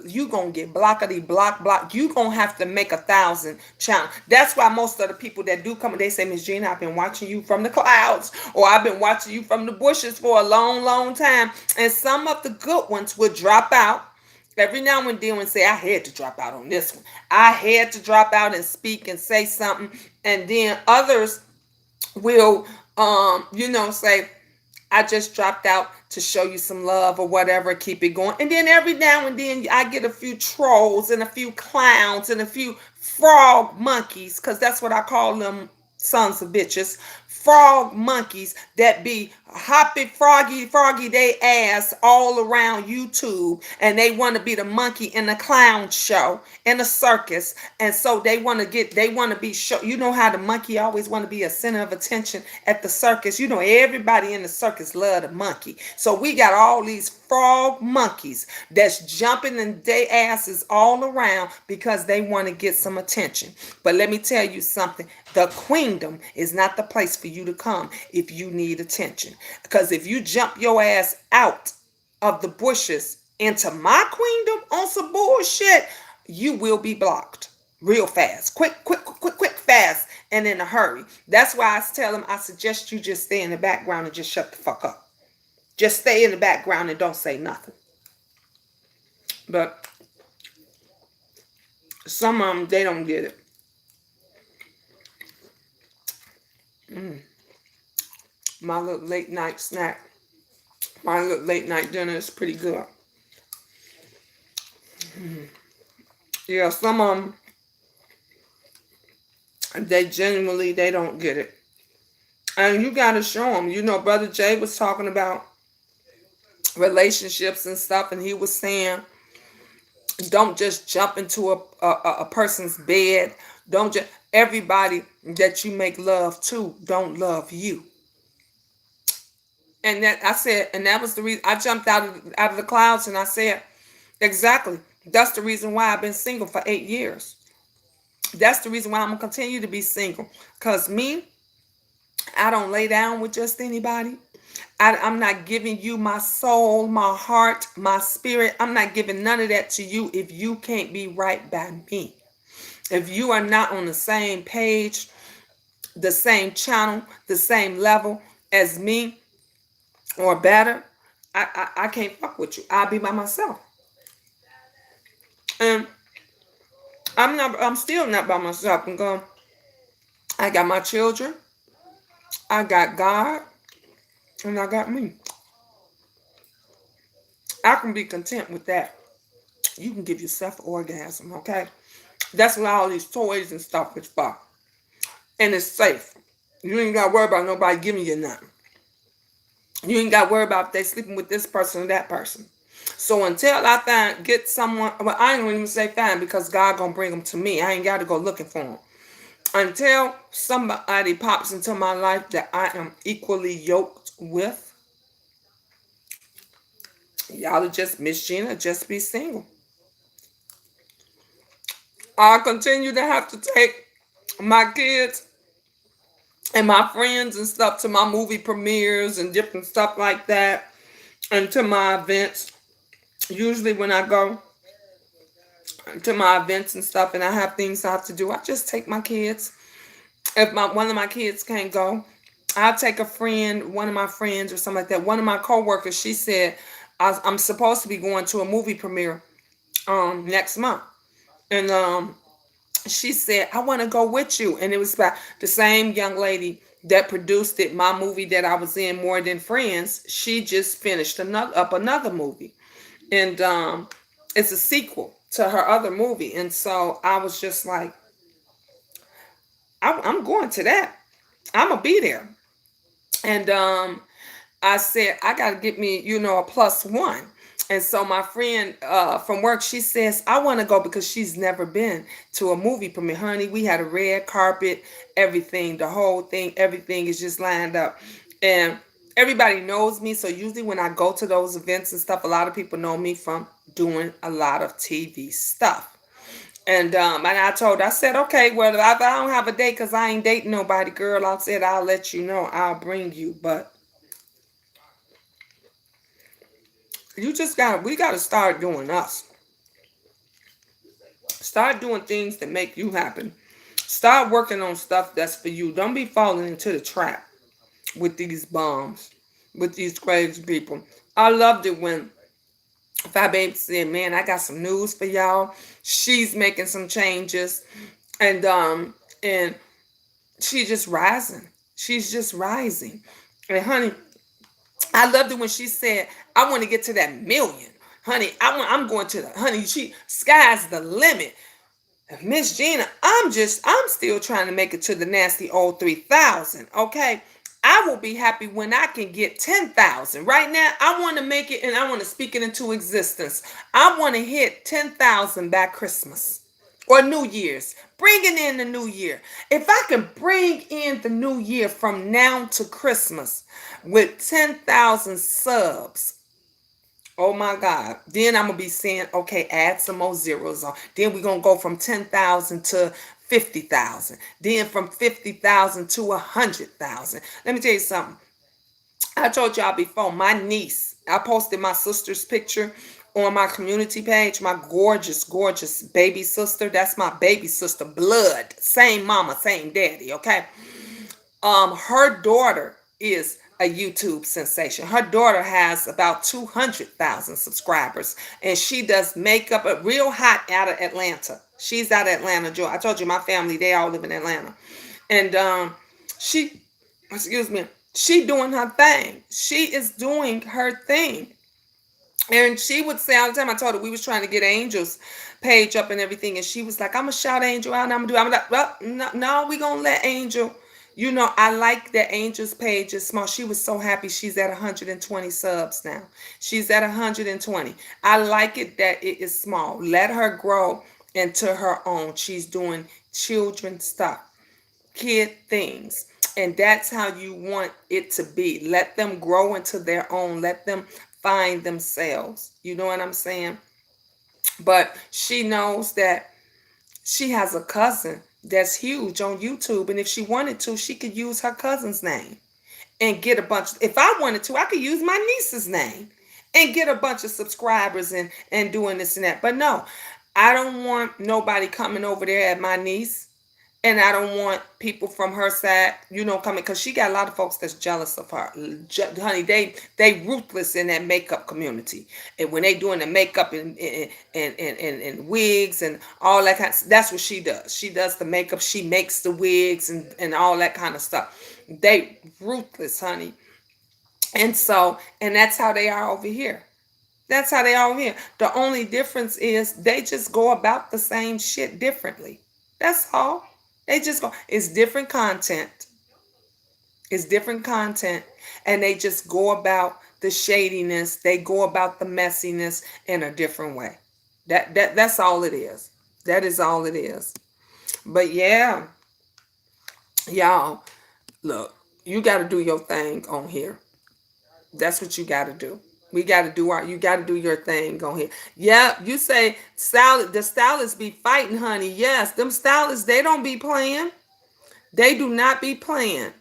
you gonna get blockity block. You gonna have to make 1,000 channels. That's why most of the people that do come, they say, Miss Gina, I've been watching you from the clouds, or I've been watching you from the bushes for a long time. And some of the good ones would drop out every now and then and say, I had to drop out on this one. I had to drop out and speak and say something. And then others will say, I just dropped out to show you some love or whatever, keep it going. And then every now and then I get a few trolls and a few clowns and a few frog monkeys, because that's what I call them, sons of bitches. Frog monkeys that be hoppy froggy they ass all around YouTube, and they want to be the monkey in the clown show in the circus. And so they want to be show. You know how the monkey always want to be a center of attention at the circus. You know everybody in the circus love the monkey. So we got all these frog monkeys that's jumping in their asses all around because they want to get some attention. But let me tell you something. The queendom is not the place for you to come if you need attention. Because if you jump your ass out of the bushes into my queendom on some bullshit, you will be blocked real fast. Quick, fast, and in a hurry. That's why I tell them, I suggest you just stay in the background and just shut the fuck up. Just stay in the background and don't say nothing. But some of them, they don't get it. My little late night snack, my little late night dinner is pretty good. Yeah, some of them, they don't get it. And you got to show them. You know, Brother Jay was talking about relationships and stuff, and he was saying, don't just jump into a person's bed. Don't just everybody that you make love to don't love you. And that I said, and that was the reason I jumped out of the clouds, and I said, exactly. That's the reason why I've been single for 8 years. That's the reason why I'm gonna continue to be single. Cause me, I don't lay down with just anybody. I'm not giving you my soul, my heart, my spirit. I'm not giving none of that to you if you can't be right by me. If you are not on the same page, the same channel, the same level as me or better, I can't fuck with you. I'll be by myself. And I'm still not by myself. I'm going, I got my children, I got God, and I got me. I can be content with that. You can give yourself orgasm, okay? That's what all these toys and stuff is for. And it's safe. You ain't got to worry about nobody giving you nothing. You ain't got to worry about if they sleeping with this person or that person. So until I get someone, well, I ain't even say find because God gonna bring them to me. I ain't got to go looking for them. Until somebody pops into my life that I am equally yoked with, y'all are just Miss Gina, just be single. I continue to have to take my kids and my friends and stuff to my movie premieres and different stuff like that, and to my events. Usually when I go to my events and stuff and I have things I have to do, I just take my kids. If one of my kids can't go, I'll take a friend, one of my friends or something like that. One of my coworkers, she said, I'm supposed to be going to a movie premiere next month. And she said, I want to go with you. And it was about the same young lady that produced it, my movie that I was in, More Than Friends. She just finished another movie. And it's a sequel to her other movie. And so I was just like, I'm going to that. I'm going to be there. And I said, I got to get me, a +1. And so my friend from work, she says, I want to go because she's never been to a movie premiere. Honey, we had a red carpet, everything, the whole thing, everything is just lined up. And everybody knows me. So usually when I go to those events and stuff, a lot of people know me from doing a lot of TV stuff. And I said, okay, well, if I don't have a date because I ain't dating nobody, girl, I said, I'll let you know. I'll bring you. But we got to start doing us. Start doing things that make you happy. Start working on stuff that's for you. Don't be falling into the trap with these bums, with these crazy people. I loved it when Baby said, man, I got some news for y'all. She's making some changes. And she's just rising. She's just rising. And honey, I loved it when she said, I want to get to that million. Honey, I'm going to sky's the limit. Miss Gina, I'm still trying to make it to the nasty old 3,000. Okay. I will be happy when I can get 10,000. Right now, I want to make it and I want to speak it into existence. I want to hit 10,000 by Christmas or New Year's. Bringing in the new year. If I can bring in the new year from now to Christmas with 10,000 subs, oh my God. Then I'm going to be saying, okay, add some more zeros on. Then we're going to go from 10,000 to 50,000. Then from 50,000 to 100,000. Let me tell you something. I told y'all before, my niece, I posted my sister's picture on my community page. My gorgeous, gorgeous baby sister. That's my baby sister. Blood. Same mama, same daddy, okay? Her daughter is a YouTube sensation. Her daughter has about 200,000 subscribers, and she does makeup, real hot out of Atlanta. She's out of Atlanta, Georgia. I told you my family, they all live in Atlanta. And she doing her thing. She is doing her thing. And she would say all the time, I told her we was trying to get Angel's page up and everything, and she was like, I'm going to shout Angel out, and I'm like, well, no, we going to let Angel You know, I like that Angel's page is small. She was so happy she's at 120 subs now. She's at 120. I like it that it is small. Let her grow into her own. She's doing children stuff, kid things. And that's how you want it to be. Let them grow into their own. Let them find themselves. You know what I'm saying? But she knows that she has a cousin that's huge on YouTube. And if she wanted to, she could use her cousin's name and get a bunch. If I wanted to, I could use my niece's name and get a bunch of subscribers and doing this and that. But no, I don't want nobody coming over there at my niece. And I don't want people from her side, you know, coming, because she got a lot of folks that's jealous of her. Honey, they ruthless in that makeup community. And when they doing the makeup and wigs and all that kind of, that's what she does. She does the makeup. She makes the wigs and all that kind of stuff. They ruthless, honey. And that's how they are over here. That's how they are over here. The only difference is they just go about the same shit differently. That's all. They just go, it's different content. It's different content. And they just go about the shadiness. They go about the messiness in a different way. That's all it is. That is all it is. But yeah, y'all, look, you gotta do your thing on here. That's what you gotta do. We gotta do you gotta do your thing on here. Yeah, you say the stylists be fighting, honey. Yes, them stylists, they don't be playing. They do not be playing.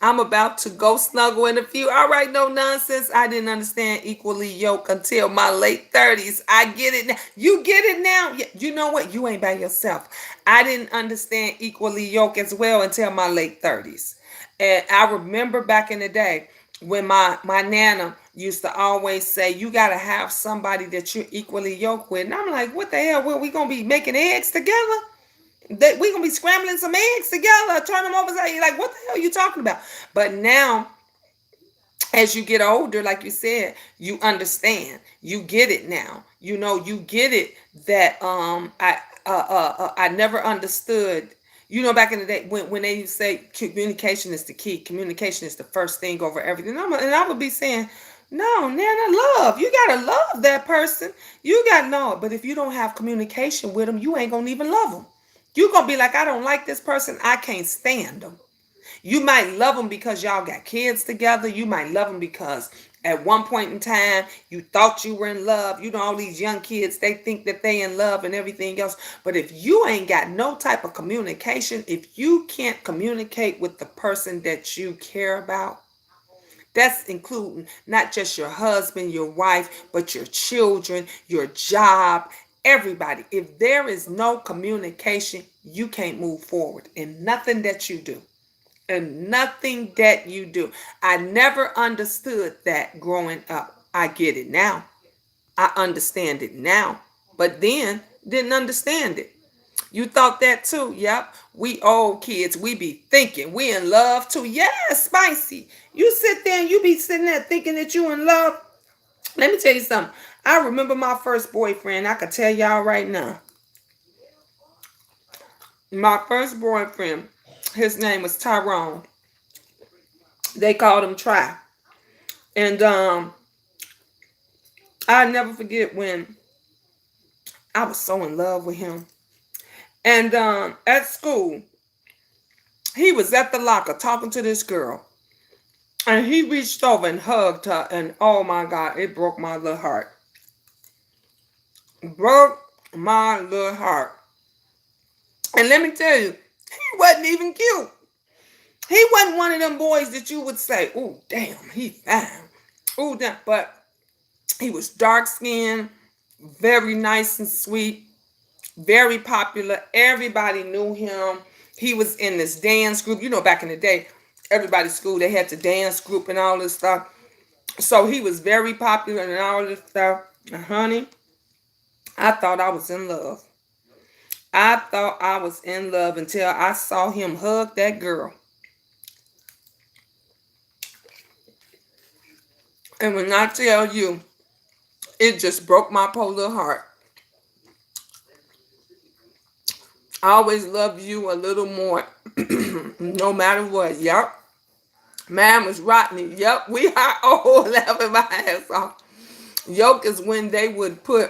I'm about to go snuggle in a few. All right, no nonsense. I didn't understand equally yoked until my late 30s. I get it now. You get it now. You know what? You ain't by yourself. I didn't understand equally yoked as well until my late 30s. And I remember back in the day when my nana used to always say, you got to have somebody that you're equally yoked with. And I'm like, what the hell? Well, we going to be making eggs together? That we gonna be scrambling some eggs together, turn them over. You're like, what the hell are you talking about? But now, as you get older, like you said, you understand. You get it now. You know, you get it that I never understood. You know, back in the day when they say communication is the key, communication is the first thing over everything. And I would be saying, no, Nana, love. You gotta love that person. You gotta know it. But if you don't have communication with them, you ain't gonna even love them. You're going to be like, I don't like this person. I can't stand them. You might love them because y'all got kids together. You might love them because at one point in time, you thought you were in love. You know, all these young kids, they think that they in love and everything else. But if you ain't got no type of communication, if you can't communicate with the person that you care about, that's including not just your husband, your wife, but your children, your job, everybody. If there is no communication, you can't move forward in nothing that you do. And nothing that you do. I never understood that growing up. I get it now. I understand it now. But then didn't understand it. You thought that too? Yep. We old kids, we be thinking we in love too. Yes, spicy. You sit there and you be sitting there thinking that you in love. Let me tell you something. I remember my first boyfriend. I could tell y'all right now. My first boyfriend, his name was Tyrone. They called him Try. And I never forget when I was so in love with him. And at school, he was at the locker talking to this girl. And he reached over and hugged her. And oh my God, it broke my little heart. Broke my little heart. And let me tell you, he wasn't even cute. He wasn't one of them boys that you would say, oh, damn, he fine. Oh, damn. But he was dark skinned, very nice and sweet, very popular. Everybody knew him. He was in this dance group. You know, back in the day, everybody's school, they had the dance group and all this stuff. So he was very popular and all this stuff. And honey, I thought I was in love. I thought I was in love until I saw him hug that girl. And when I tell you, it just broke my poor little heart. I always love you a little more, no matter what. Yep. Man was Rodney. Yep, we are old laughing my ass off. Yoke is when they would put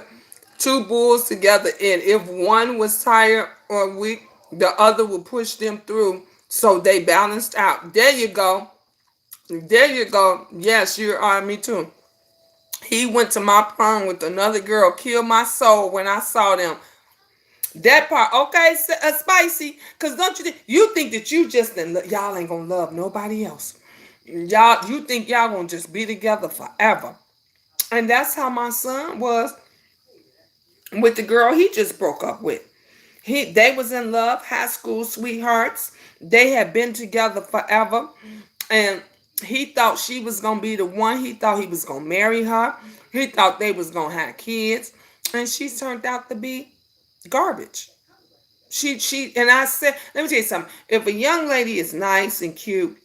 two bulls together, and if one was tired or weak, the other would push them through so they balanced out. There you go. There you go. Yes, you are. Me too. He went to my prom with another girl, killed my soul when I saw them. That part, okay, spicy. Cause don't you think that you just y'all ain't gonna love nobody else. Y'all, you think y'all gonna just be together forever. And that's how my son was with the girl he just broke up with. They was in love, high school sweethearts. They had been together forever. And he thought she was gonna be the one. He thought he was gonna marry her. He thought they was gonna have kids. And she turned out to be garbage. She and I said, let me tell you something. If a young lady is nice and cute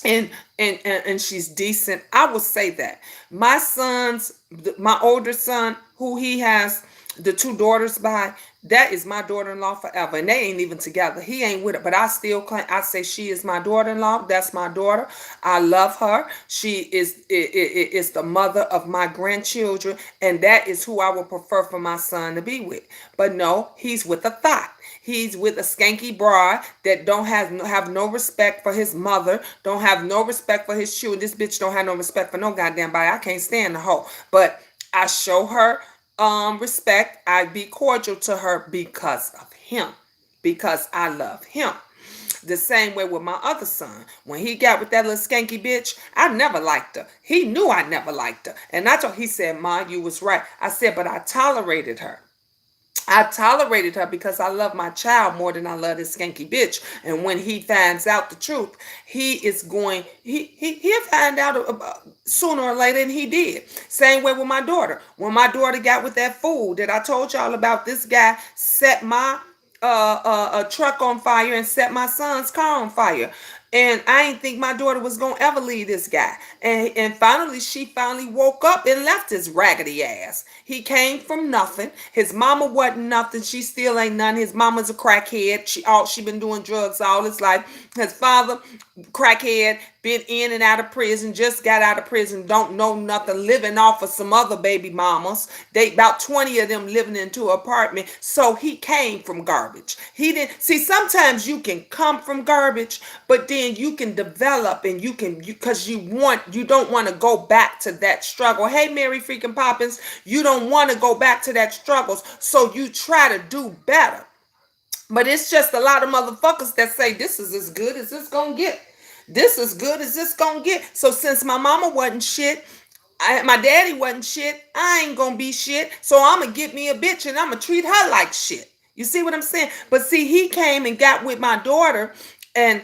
and and she's decent, I will say that. My older son, who he has the two daughters by, that is my daughter-in-law forever, and they ain't even together. He ain't with her, but I still claim, I say she is my daughter-in-law. That's my daughter. I love her. She is the mother of my grandchildren, and that is who I would prefer for my son to be with. But no, he's with a thought. He's with a skanky broad that don't have no respect for his mother, don't have no respect for his children. This bitch don't have no respect for no goddamn body. I can't stand the hoe. But I show her respect. I be cordial to her because of him. Because I love him. The same way with my other son. When he got with that little skanky bitch, I never liked her. He knew I never liked her. And he said, Ma, you was right. I said, but I tolerated her. I tolerated her because I love my child more than I love this skanky bitch. And when he finds out the truth, he'll find out sooner or later, and he did. Same way with my daughter. When my daughter got with that fool that I told y'all about, this guy set my a truck on fire and set my son's car on fire. And I didn't think my daughter was gonna ever leave this guy. And finally, she finally woke up and left his raggedy ass. He came from nothing. His mama wasn't nothing. She still ain't none. His mama's a crackhead. She been doing drugs all his life. His father, crackhead, been in and out of prison, just got out of prison, don't know nothing, living off of some other baby mamas. They about 20 of them living into an apartment. So he came from garbage. He didn't see, sometimes you can come from garbage, but then you can develop, and because you don't want to go back to that struggle. Hey, Mary freaking Poppins, you don't want to go back to that struggles, so you try to do better. But it's just a lot of motherfuckers that say this is as good as it's gonna get. This is good as it's gonna get. So since my mama wasn't shit, my daddy wasn't shit, I ain't gonna be shit. So I'm gonna get me a bitch and I'm gonna treat her like shit. You see what I'm saying? But see, he came and got with my daughter, and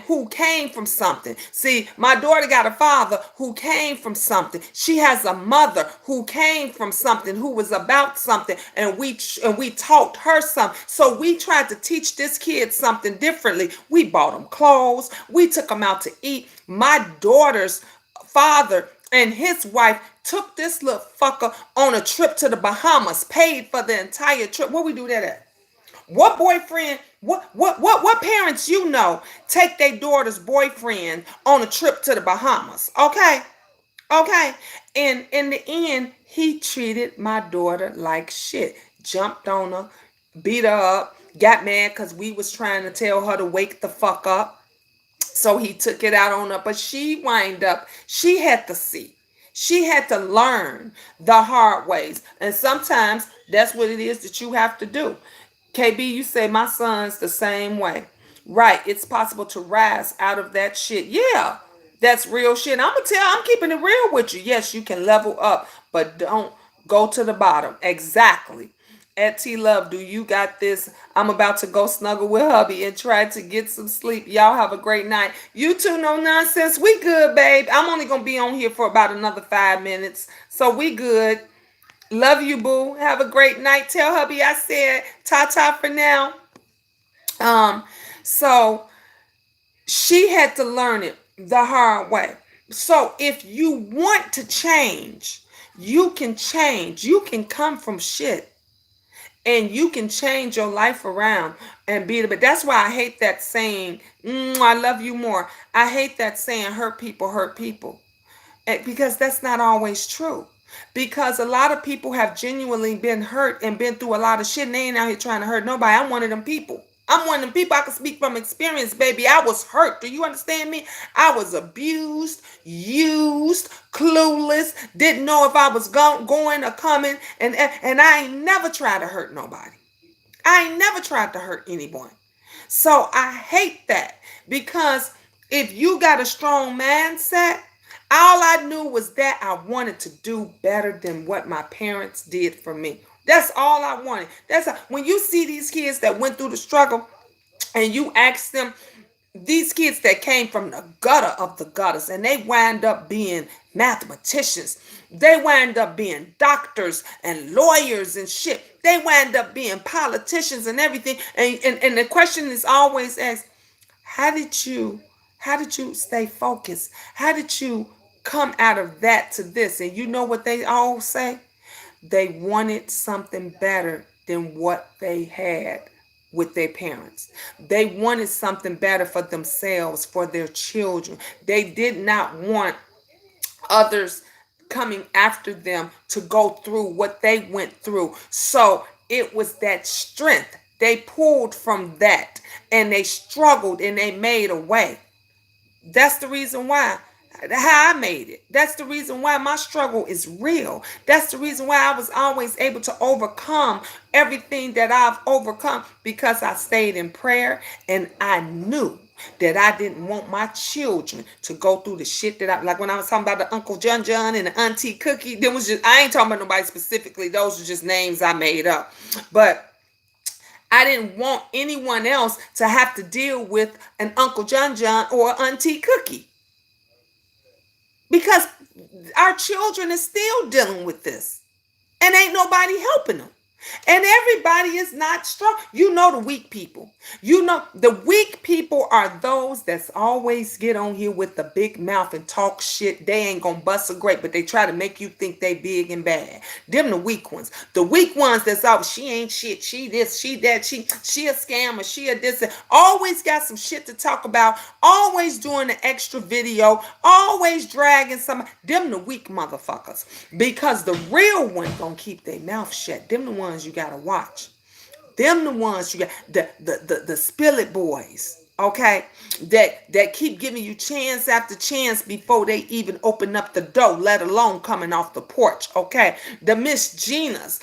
who came from something. See, my daughter got a father who came from something. She has a mother who came from something, who was about something, and we taught her something. So we tried to teach this kid something differently. We bought him clothes. We took him out to eat. My daughter's father and his wife took this little fucker on a trip to the Bahamas, paid for the entire trip. Where we do that at? What boyfriend, what parents you know take their daughter's boyfriend on a trip to the Bahamas? Okay? Okay. And in the end, he treated my daughter like shit. Jumped on her, beat her up, got mad because we was trying to tell her to wake the fuck up. So he took it out on her. But she she had to see. She had to learn the hard ways. And sometimes that's what it is that you have to do. KB, you say my son's the same way. Right. It's possible to rise out of that shit. Yeah. That's real shit. I'm keeping it real with you. Yes, you can level up, but don't go to the bottom. Exactly. At T Love, do you got this? I'm about to go snuggle with hubby and try to get some sleep. Y'all have a great night. You two, no nonsense. We good, babe. I'm only going to be on here for about another 5 minutes. So we good. Love you, boo. Have a great night. Tell hubby I said ta-ta for now. So she had to learn it the hard way. So if you want to change, you can change. You can come from shit and you can change your life around and be the. But that's why I hate that saying, I love you more. I hate that saying, hurt people hurt people. Because that's not always true. Because a lot of people have genuinely been hurt and been through a lot of shit, and they ain't out here trying to hurt nobody. I'm one of them people. I'm one of them people. I can speak from experience, baby. I was hurt. Do you understand me? I was abused, used, clueless, didn't know if I was going or coming, and I ain't never tried to hurt nobody. I ain't never tried to hurt anyone. So I hate that, because if you got a strong mindset, all I knew was that I wanted to do better than what my parents did for me. That's all I wanted. When you see these kids that went through the struggle and you ask them, these kids that came from the gutter of the gutters, and they wind up being mathematicians, they wind up being doctors and lawyers and shit, they wind up being politicians and everything, and the question is always asked, how did you stay focused? How did you come out of that to this? And you know what they all say? They wanted something better than what they had with their parents. They wanted something better for themselves, for their children. They did not want others coming after them to go through what they went through. So it was that strength. They pulled from that, and they struggled, and they made a way. That's the reason why. How I made it. That's the reason why my struggle is real. That's the reason why I was always able to overcome everything that I've overcome, because I stayed in prayer, and I knew that I didn't want my children to go through the shit that like when I was talking about the Uncle John and the Auntie Cookie, there was just, I ain't talking about nobody specifically. Those are just names I made up. But I didn't want anyone else to have to deal with an Uncle John or Auntie Cookie, because our children are still dealing with this, and ain't nobody helping them. And everybody is not strong. You know the weak people. You know the weak people are those that's always get on here with the big mouth and talk shit. They ain't gonna bust a grape, but they try to make you think they big and bad. Them the weak ones. The weak ones that's out, she ain't shit, she this, she that, she a scammer, she a this. Always got some shit to talk about. Always doing an extra video. Always dragging some. Them the weak motherfuckers. Because the real one gonna keep their mouth shut. Them the ones you gotta watch. Them the ones you got, the spill it boys, okay, that keep giving you chance after chance before they even open up the door, let alone coming off the porch, okay. The Miss Ginas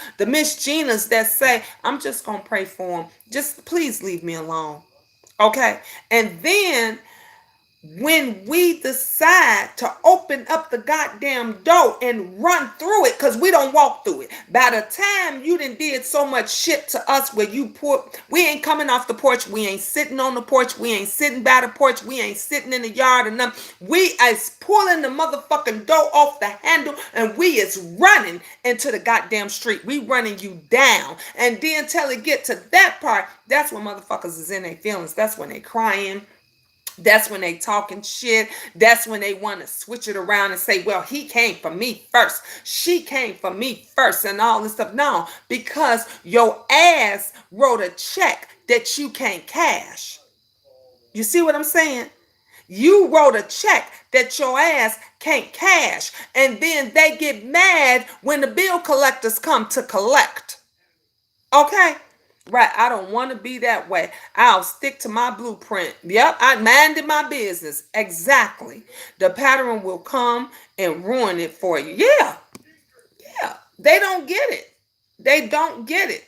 that say, I'm just gonna pray for them, just please leave me alone, okay. And then when we decide to open up the goddamn door and run through it, because we don't walk through it. By the time you done did so much shit to us where we ain't coming off the porch, we ain't sitting on the porch, we ain't sitting by the porch, we ain't sitting in the yard or nothing. We is pulling the motherfucking door off the handle, and we is running into the goddamn street. We running you down. And then till it get to that part, that's when motherfuckers is in their feelings. That's when they crying. That's when they talking shit. That's when they want to switch it around and say, well, he came for me first. She came for me first and all this stuff. No, because your ass wrote a check that you can't cash. You see what I'm saying? You wrote a check that your ass can't cash. And then they get mad when the bill collectors come to collect. Okay? Right, I don't want to be that way. I'll stick to my blueprint. Yep, I minded my business. Exactly. The pattern will come and ruin it for you. Yeah. They don't get it. They don't get it.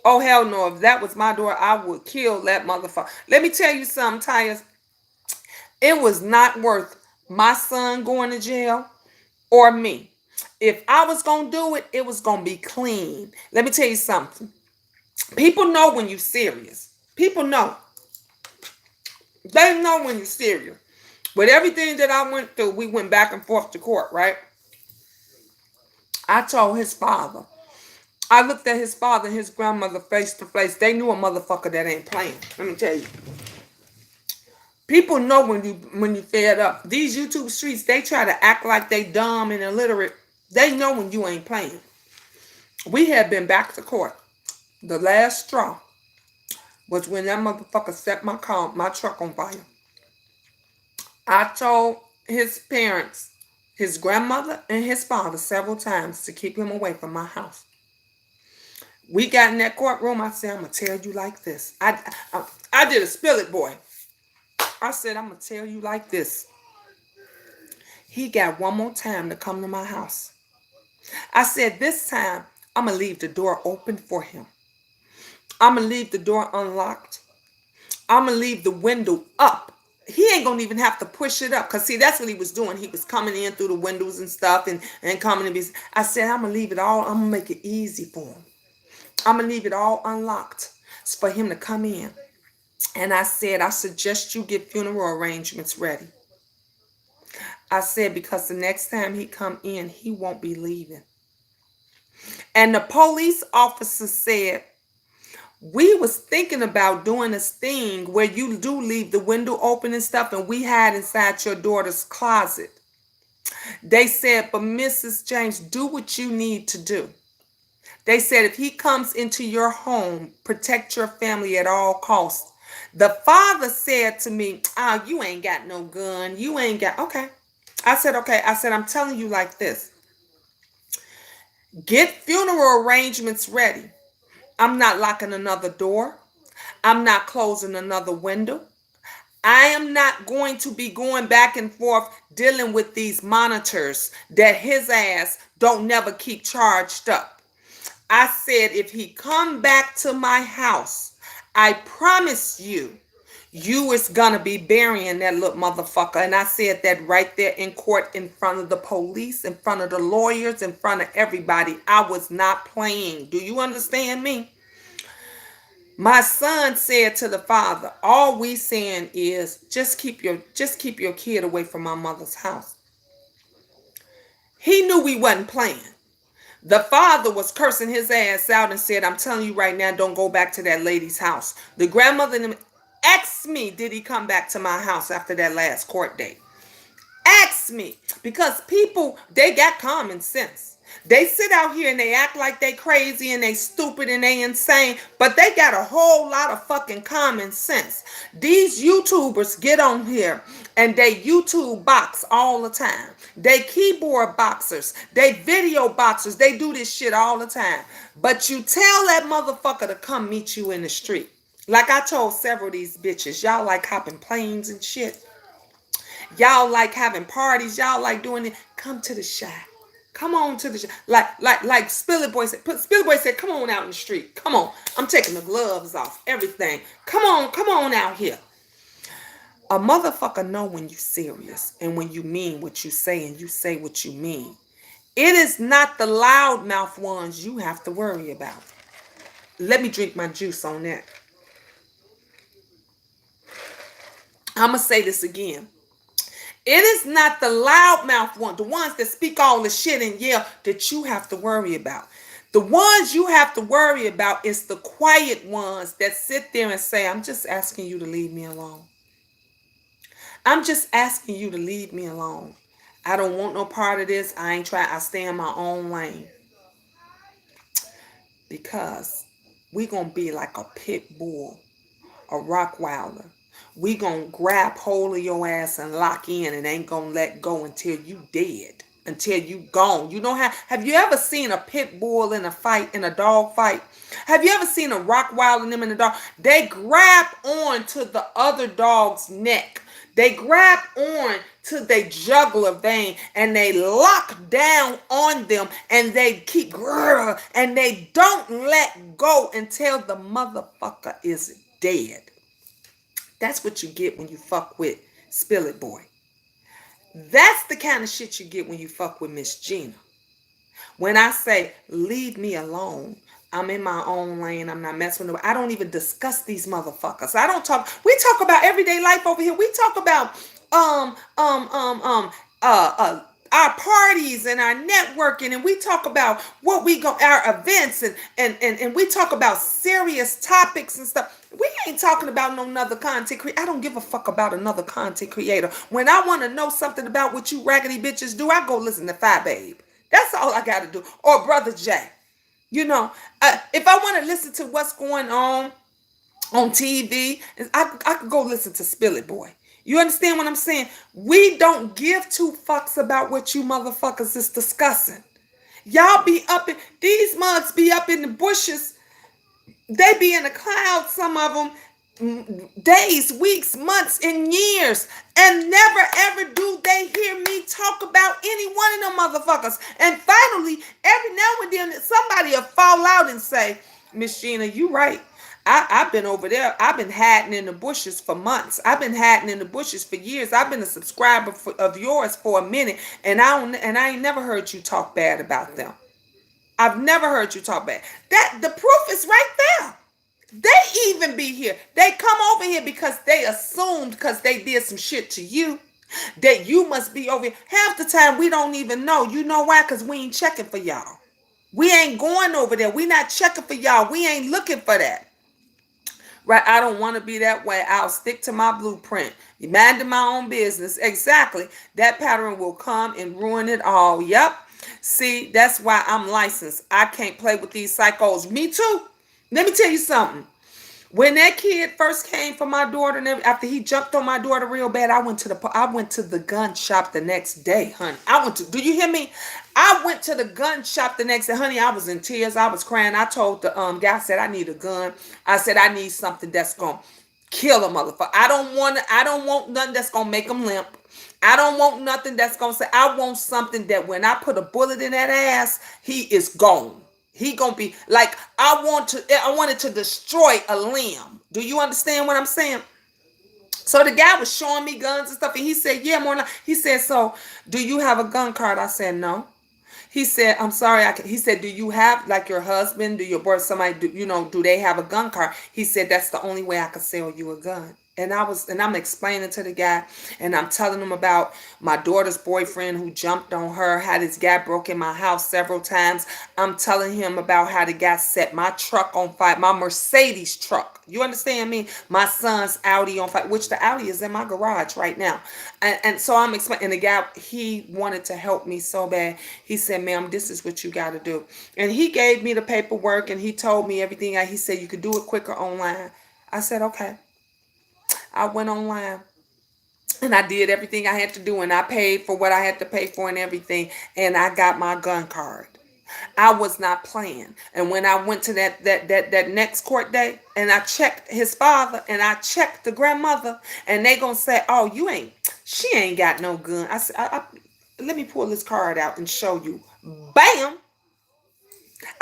Oh, hell no. If that was my door, I would kill that motherfucker. Let me tell you something, Tyus. It was not worth my son going to jail or me. If I was going to do it, it was going to be clean. Let me tell you something. People know when you're serious. People know. They know when you're serious. With everything that I went through, we went back and forth to court, right? I told his father. I looked at his father and his grandmother face to face. They knew a motherfucker that ain't playing. Let me tell you. People know when you fed up. These YouTube streets, they try to act like they dumb and illiterate. They know when you ain't playing. We had been back to court. The last straw was when that motherfucker set my truck on fire. I told his parents, his grandmother and his father several times to keep him away from my house. We got in that courtroom. I said, I'm going to tell you like this. I did a spill it, boy. I said, I'm going to tell you like this. He got one more time to come to my house. I said, this time, I'm going to leave the door open for him. I'm going to leave the door unlocked. I'm going to leave the window up. He ain't going to even have to push it up. Because, see, that's what he was doing. He was coming in through the windows and stuff and coming to be. I said, I'm going to leave it all. I'm going to make it easy for him. I'm going to leave it all unlocked for him to come in. And I said, I suggest you get funeral arrangements ready. I said, because the next time he come in, he won't be leaving. And the police officer said, we was thinking about doing this thing where you do leave the window open and stuff, and we hide inside your daughter's closet. They said, but Mrs. James, do what you need to do. They said, if he comes into your home, protect your family at all costs. The father said to me, oh, you ain't got no gun. You ain't got, okay. I said, okay. I said, I'm telling you like this. Get funeral arrangements ready. I'm not locking another door. I'm not closing another window. I am not going to be going back and forth dealing with these monitors that his ass don't never keep charged up. I said, if he come back to my house, I promise you, you is gonna be burying that little motherfucker. And I said that right there in court, in front of the police, in front of the lawyers, in front of everybody. I was not playing. Do you understand me? My son said to the father, all we saying is just keep your kid away from my mother's house. He knew we wasn't playing. The father was cursing his ass out and said, I'm telling you right now, don't go back to that lady's house. The grandmother asked me, did he come back to my house after that last court date? Ask me. Because people, they got common sense. They sit out here and they act like they crazy and they stupid and they insane, but they got a whole lot of fucking common sense. These YouTubers get on here and they YouTube box all the time. They keyboard boxers, they video boxers, they do this shit all the time. But you tell that motherfucker to come meet you in the street. Like I told several of these bitches, y'all like hopping planes and shit. Y'all like having parties. Y'all like doing it. Come to the shack. Come on to the shack. Like Spilly Boy said. Spilly Boy said, come on out in the street. Come on. I'm taking the gloves off. Everything. Come on out here. A motherfucker know when you serious and when you mean what you say and you say what you mean. It is not the loudmouth ones you have to worry about. Let me drink my juice on that. I'm going to say this again. It is not the loudmouth ones, the ones that speak all the shit and yell, that you have to worry about. The ones you have to worry about is the quiet ones that sit there and say, I'm just asking you to leave me alone. I'm just asking you to leave me alone. I don't want no part of this. I ain't trying. I stay in my own lane. Because we going to be like a pit bull, a Rockwilder. We gonna grab hold of your ass and lock in and ain't gonna let go until you dead, until you gone. You know how? Have you ever seen a pit bull in a fight, in a dog fight? Have you ever seen a Rockwilder and them in a dog? They grab on to the other dog's neck. They grab on to their jugular vein and they lock down on them and they keep and they don't let go until the motherfucker is dead. That's what you get when you fuck with Spill It Boy. That's the kind of shit you get when you fuck with Miss Gina. When I say, leave me alone, I'm in my own lane, I'm not messing with them. I don't even discuss these motherfuckers. We talk about everyday life over here. We talk about our parties and our networking, and we talk about our events and we talk about serious topics and stuff. We ain't talking about no another content creator. I don't give a fuck about another content creator. When I want to know something about what you raggedy bitches do, I go listen to Fi Babe. That's all I got to do. Or Brother Jay. You know, if I want to listen to what's going on TV, I could go listen to Spill It Boy. You understand what I'm saying? We don't give two fucks about what you motherfuckers is discussing. Y'all be up in these mugs be up in the bushes. They be in the clouds, some of them, days, weeks, months, and years. And never ever do they hear me talk about any one of them motherfuckers. And finally, every now and then, somebody will fall out and say, Miss Gina, you right. I've been over there. I've been hiding in the bushes for months. I've been hiding in the bushes for years. I've been a subscriber of yours for a minute, and I ain't never heard you talk bad about them. I've never heard you talk bad. That the proof is right there. They even be here. They come over here because they assumed because they did some shit to you that you must be over here. Half the time we don't even know. You know why? Because we ain't checking for y'all. We ain't going over there. We not checking for y'all. We ain't looking for that. Right? I don't want to be that way. I'll stick to my blueprint. Minding my own business. Exactly. That pattern will come and ruin it all. Yep. See, that's why I'm licensed. I can't play with these psychos. Me too. Let me tell you something. When that kid first came for my daughter, and after he jumped on my daughter real bad, I went to the gun shop the next day, honey. Do you hear me? I went to the gun shop the next day, honey. I was in tears. I was crying. I told the guy, I said, I need a gun. I said, I need something that's gonna kill a motherfucker. I don't want nothing that's gonna make him limp. I don't want nothing that's gonna say. I want something that when I put a bullet in that ass, he is gone. He gonna be like, I wanted to destroy a limb. Do you understand what I'm saying? So the guy was showing me guns and stuff, and he said, yeah, more like, he said, so do you have a gun card? I said, no. He said, I'm sorry. He said, do you have like your husband, do your boyfriend, somebody, do they have a gun card? He said, that's the only way I could sell you a gun. And I'm explaining to the guy, and I'm telling him about my daughter's boyfriend who jumped on her, how this guy broke in my house several times. I'm telling him about how the guy set my truck on fire, my Mercedes truck. You understand me? My son's Audi on fire, which the Audi is in my garage right now. And so I'm explaining, and the guy, he wanted to help me so bad. He said, ma'am, this is what you got to do. And he gave me the paperwork, and he told me everything. He said, you could do it quicker online. I said, okay. I went online and I did everything I had to do, and I paid for what I had to pay for and everything, and I got my gun card. I was not playing. And when I went to that next court day, and I checked his father and I checked the grandmother, and they gonna say, oh, she ain't got no gun. I said, let me pull this card out and show you. Bam.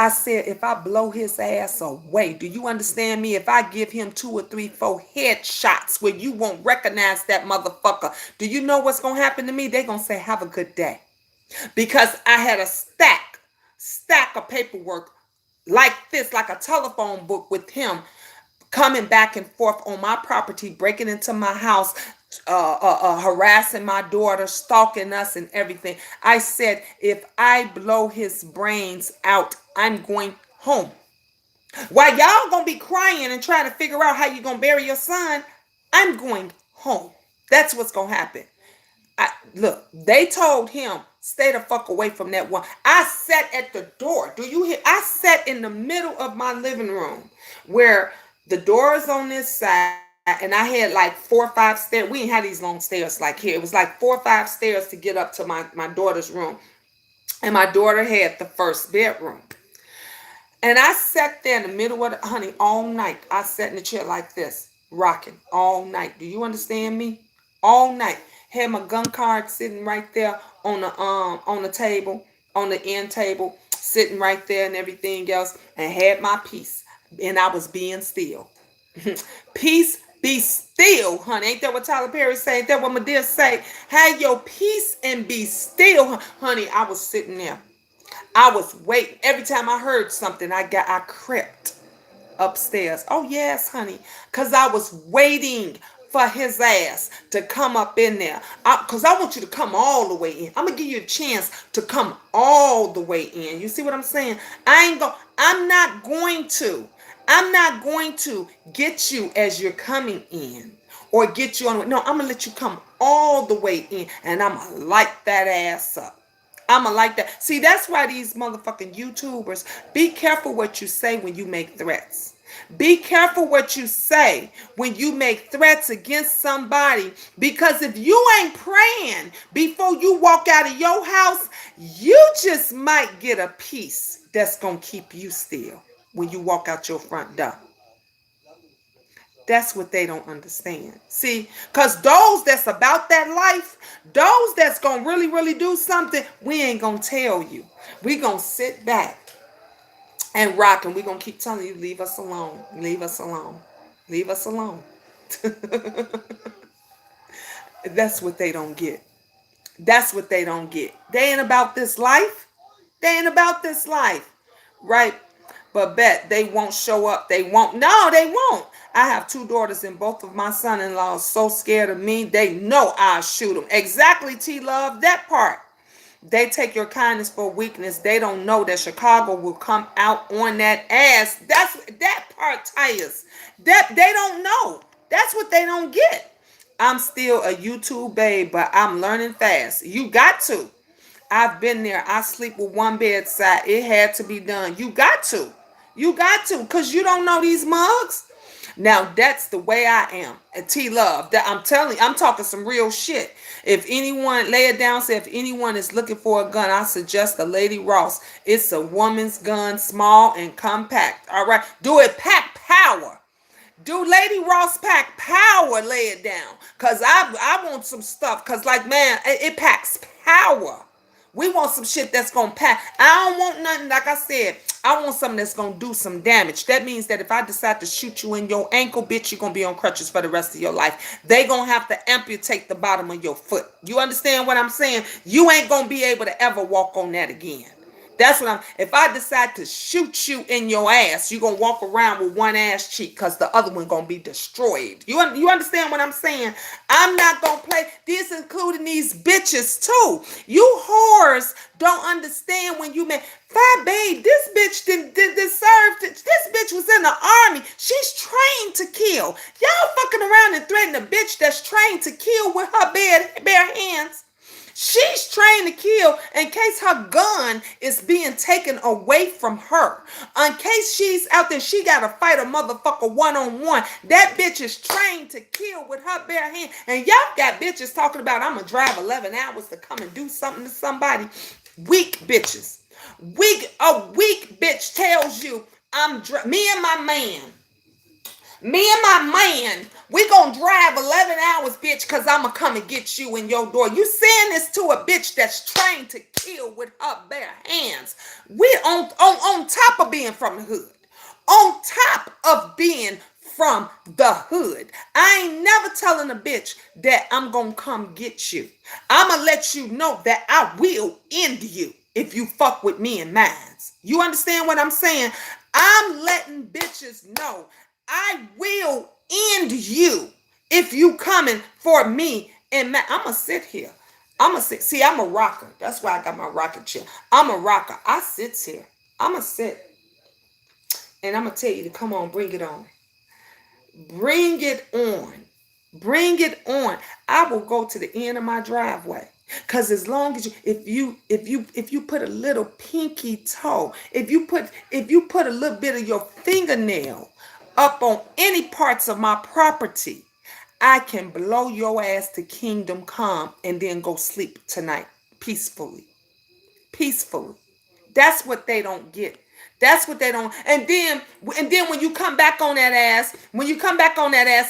I said, if I blow his ass away, do you understand me? If I give him 2 or 3, 4 headshots where you won't recognize that motherfucker, do you know what's going to happen to me? They're going to say, have a good day. Because I had a stack of paperwork like this, like a telephone book with him coming back and forth on my property, breaking into my house, harassing my daughter, stalking us and everything. I said, if I blow his brains out, I'm going home. While y'all gonna be crying and trying to figure out how you gonna bury your son, I'm going home. That's what's gonna happen. Look, they told him, stay the fuck away from that one. I sat at the door. Do you hear? I sat in the middle of my living room where the door is on this side, and I had like 4 or 5 stairs. We didn't have these long stairs like here. It was like 4 or 5 stairs to get up to my daughter's room. And my daughter had the first bedroom. And I sat there in the middle of honey, all night. I sat in the chair like this, rocking all night. Do you understand me? All night. Had my gun card sitting right there on the table, on the end table, sitting right there and everything else, and had my peace. And I was being still. Peace, be still, honey. Ain't that what Tyler Perry say? Ain't that what Madea say? Have your peace and be still, honey. I was sitting there. I was waiting. Every time I heard something, I crept upstairs. Oh, yes, honey. Because I was waiting for his ass to come up in there. Because I want you to come all the way in. I'm going to give you a chance to come all the way in. You see what I'm saying? I'm not going to get you as you're coming in or get you on the way. No, I'm going to let you come all the way in, and I'm going to light that ass up. I'ma like that. See, that's why these motherfucking YouTubers, be careful what you say when you make threats. Be careful what you say when you make threats against somebody, because if you ain't praying before you walk out of your house, you just might get a peace that's gonna keep you still when you walk out your front door. That's what they don't understand. See, because those that's about that life, those that's gonna really do something, we ain't gonna tell you. We gonna sit back and rock, and we gonna keep telling you, leave us alone, leave us alone, leave us alone. That's what they don't get. That's what they don't get. They ain't about this life. They ain't about this life, right? But bet they won't show up. They won't. No, they won't. I have two daughters, and both of my son-in-laws so scared of me. They know I'll shoot them. Exactly, T Love. That part. They take your kindness for weakness. They don't know that Chicago will come out on that ass. That's that part, tires. That they don't know. That's what they don't get. I'm still a YouTube babe, but I'm learning fast. You got to. I've been there. I sleep with one bedside. It had to be done. You got to. You got to, because you don't know these mugs. Now that's the way I am. And T Love, that I'm telling you, I'm talking some real shit. If anyone, lay it down, say if anyone is looking for a gun, I suggest a Lady Ross. It's a woman's gun, small and compact. All right. Do it pack power. Do Lady Ross pack power, lay it down. Cause I want some stuff. Cause like, man, it packs power. We want some shit that's gonna pack. I don't want nothing, like I said, I want something that's gonna do some damage. That means that if I decide to shoot you in your ankle, bitch, you're gonna be on crutches for the rest of your life. They gonna have to amputate the bottom of your foot. You understand what I'm saying? You ain't gonna be able to ever walk on that again. That's what I'm. If I decide to shoot you in your ass, you're gonna walk around with one ass cheek because the other one gonna be destroyed. You understand what I'm saying? I'm not gonna play. This including these bitches too. You whores don't understand when you make fat babe. This bitch didn't serve. This bitch was in the army. She's trained to kill. Y'all fucking around and threatening a bitch that's trained to kill with her bare hands. She's trained to kill in case her gun is being taken away from her. In case she's out there, she got to fight a motherfucker one-on-one. That bitch is trained to kill with her bare hand. And y'all got bitches talking about, I'm going to drive 11 hours to come and do something to somebody. Weak bitches. A weak bitch tells you, me and my man, we gonna drive 11 hours, bitch, because I'm gonna come and get you in your door. You saying this to a bitch that's trained to kill with her bare hands. We on top of being from the hood. On top of being from the hood. I ain't never telling a bitch that I'm gonna come get you. I'm gonna let you know that I will end you if you fuck with me and mine. You understand what I'm saying? I'm letting bitches know I will end you if you coming for me. And I'm going to sit here. I'm going to sit. See, I'm a rocker. That's why I got my rocker chair. I'm a rocker. I sit here. I'm going to sit. And I'm going to tell you to come on, bring it on. Bring it on. Bring it on. I will go to the end of my driveway. Cause as long as if you put a little pinky toe, if you put a little bit of your fingernail up on any parts of my property, I can blow your ass to kingdom come and then go sleep tonight peacefully. Peacefully. That's what they don't get. That's what they don't. And then when you come back on that ass,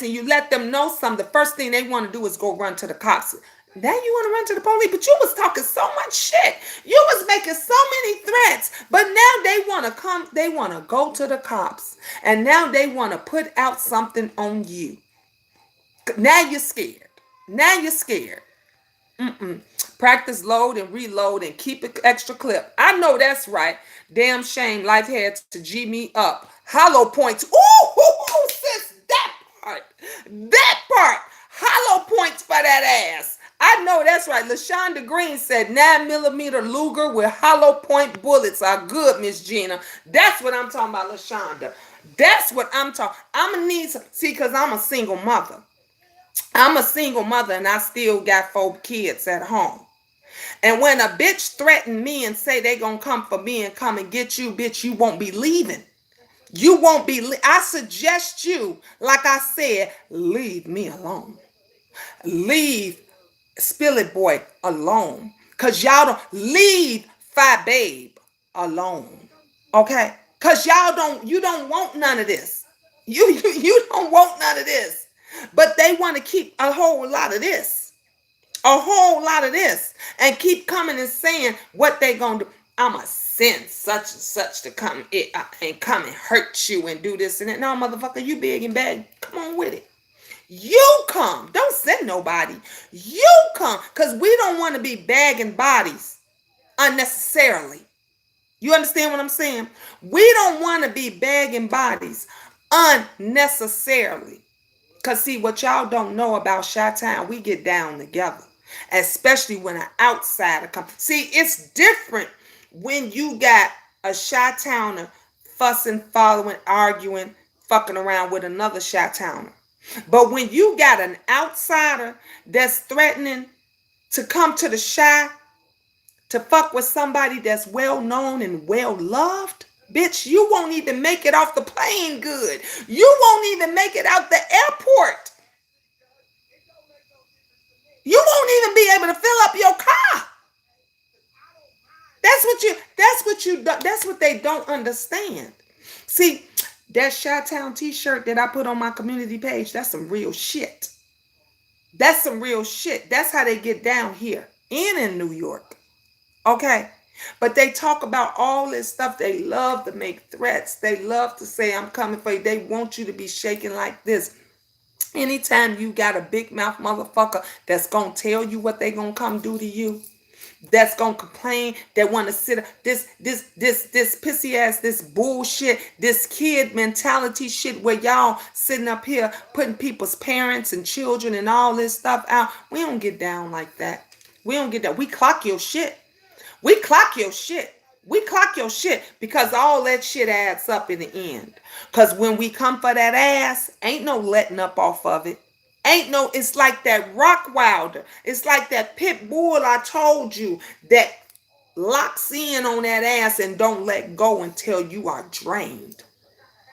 and you let them know something, the first thing they want to do is go run to the cops. Now you want to run to the police, but you was talking so much shit. You was making so many threats, but now they want to come. They want to go to the cops, and now they want to put out something on you. Now you're scared. Now you're scared. Practice load and reload and keep it extra clip. I know that's right. Damn shame life had to G me up. Hollow points. Ooh, sis, that part. That part. Hollow points for that ass. I know that's right. LaShonda Green said 9mm Luger with hollow point bullets are good, Miss Gina. That's what I'm talking about, LaShonda. That's what I'm talking. I'm going to need some. See, because I'm a single mother. I'm a single mother and I still got 4 kids at home. And when a bitch threaten me and say they gonna come for me and come and get you, bitch, you won't be leaving. You won't be. I suggest you, like I said, leave me alone. Leave Spill It Boy alone. Cause y'all don't leave Fi Babe alone. Okay? Cause you don't want none of this. You don't want none of this. But they want to keep a whole lot of this. A whole lot of this. And keep coming and saying what they gonna do. I'ma send such and such to come and come and hurt you and do this and that. No, motherfucker, you big and bad. Come on with it. You come. Don't send nobody. You come. Because we don't want to be bagging bodies unnecessarily. You understand what I'm saying? We don't want to be bagging bodies unnecessarily. Because see, what y'all don't know about Chi-Town, we get down together. Especially when an outsider comes. See, it's different when you got a Chi-Towner fussing, following, arguing, fucking around with another Chi-Towner. But when you got an outsider that's threatening to come to the Chi to fuck with somebody that's well known and well loved, bitch, you won't even make it off the plane good. You won't even make it out the airport. You won't even be able to fill up your car. That's what they don't understand. See, that Chi-Town t-shirt that I put on my community page, that's some real shit. That's some real shit. That's how they get down here and in New York. Okay? But they talk about all this stuff. They love to make threats. They love to say, I'm coming for you. They want you to be shaking like this. Anytime you got a big mouth motherfucker that's going to tell you what they going to come do to you, that's gonna complain, that want to sit this pissy ass, this bullshit, this kid mentality shit where y'all sitting up here putting people's parents and children and all this stuff out. We don't get down like that. We don't get that. We clock your shit. We clock your shit. We clock your shit because all that shit adds up in the end. Because when we come for that ass, ain't no letting up off of it. Ain't no, it's like that Rockwilder. It's like that pit bull I told you that locks in on that ass and don't let go until you are drained.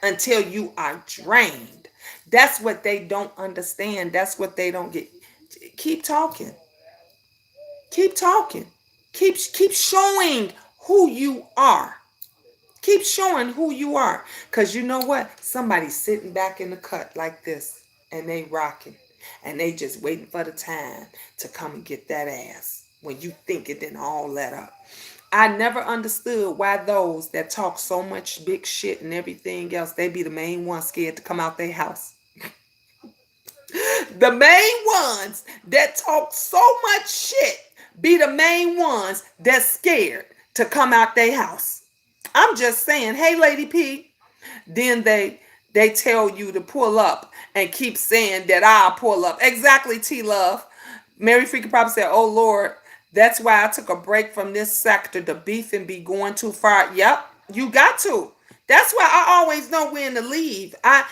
Until you are drained. That's what they don't understand. That's what they don't get. Keep talking. Keep talking. Keep showing who you are. Keep showing who you are. Because you know what? Somebody's sitting back in the cut like this. And they rocking. And they just waiting for the time to come and get that ass. When you think it didn't all let up. I never understood why those that talk so much big shit and everything else, they be the main ones scared to come out their house. The main ones that talk so much shit be the main ones that's scared to come out their house. I'm just saying, hey, Lady P. Then they tell you to pull up and keep saying that I'll pull up. Exactly, T-Love. Mary Freaking probably said, oh, Lord, that's why I took a break from this sector. The beefing be going too far. Yep, you got to. That's why I always know when to leave. Like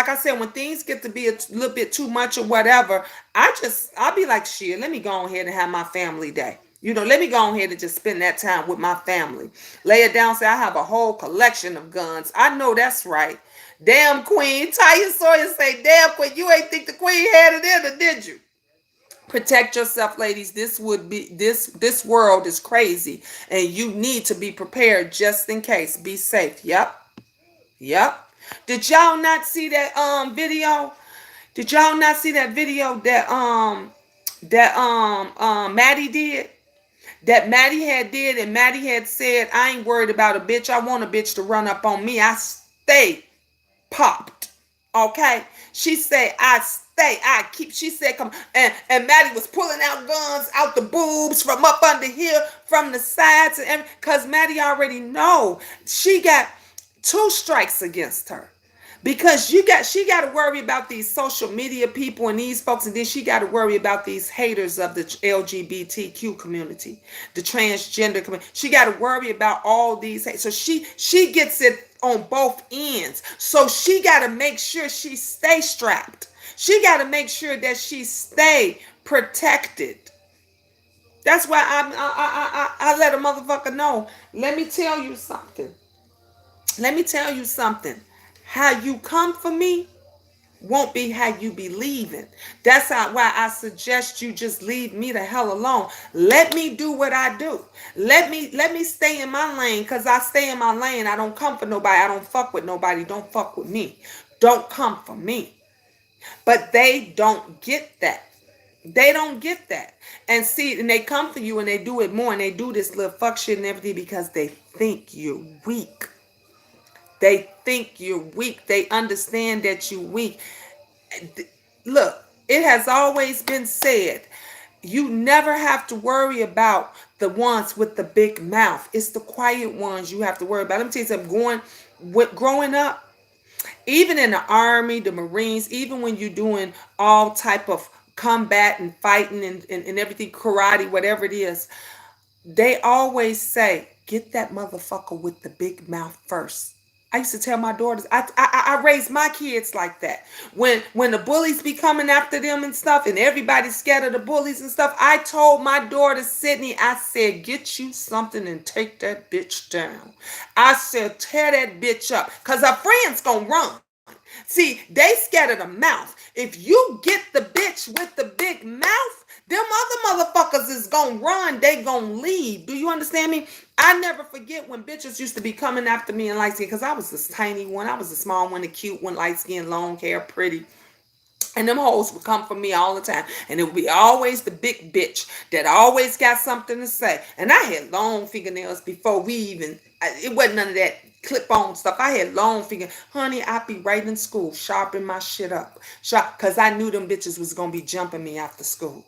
I said, when things get to be a little bit too much or whatever, I'll be like, shit, let me go ahead and have my family day. Let me go ahead and just spend that time with my family. Lay it down, say, I have a whole collection of guns. I know that's right. Damn Queen. Taya Sawyer say, damn Queen, you ain't think the Queen had it in her, did you? Protect yourself, ladies. This world is crazy. And you need to be prepared just in case. Be safe. Yep. Did y'all not see that video? Did y'all not see that video that Maddie did? That Maddie had did, and Maddie had said, I ain't worried about a bitch. I want a bitch to run up on me. I stay popped. Okay? She said, she said, come, and Maddie was pulling out guns out the boobs from up under here, from the sides, and because Maddie already know she got 2 strikes against her. Because she got to worry about these social media people and these folks, and then she got to worry about these haters of the LGBTQ community, the transgender community. She got to worry about all these. So she gets it on both ends. So she got to make sure she stay strapped. She got to make sure that she stay protected. That's why I let a motherfucker know. Let me tell you something. Let me tell you something. How you come for me won't be how you be leaving. That's why I suggest you just leave me the hell alone. Let me do what I do. Let me stay in my lane, because I stay in my lane. I don't come for nobody. I don't fuck with nobody. Don't fuck with me. Don't come for me. But they don't get that. They don't get that. And see, and they come for you and they do it more, and they do this little fuck shit and everything because they think you're weak. They think you're weak. They understand that you're weak. Look, it has always been said, you never have to worry about the ones with the big mouth. It's the quiet ones you have to worry about. Let me tell you something. Growing up, even in the army, the Marines, even when you're doing all type of combat and fighting and everything, karate, whatever it is, they always say, get that motherfucker with the big mouth first. I used to tell my daughters, I raised my kids like that. When the bullies be coming after them and stuff, and everybody's scared of the bullies and stuff, I told my daughter Sydney, I said, get you something and take that bitch down. I said, tear that bitch up, because her friends gonna run. See, they scared of the mouth. If you get the bitch with the big mouth, them other motherfuckers is gonna run. They gonna leave. Do you understand me? I never forget when bitches used to be coming after me in light skin, because I was this tiny one. I was the small one, the cute one, light skin, long hair, pretty. And them hoes would come for me all the time. And it would be always the big bitch that always got something to say. And I had long fingernails before we even, it wasn't none of that clip-on stuff. I had long finger. Honey, I'd be right in school, sharpening my shit up. Because I knew them bitches was going to be jumping me after school.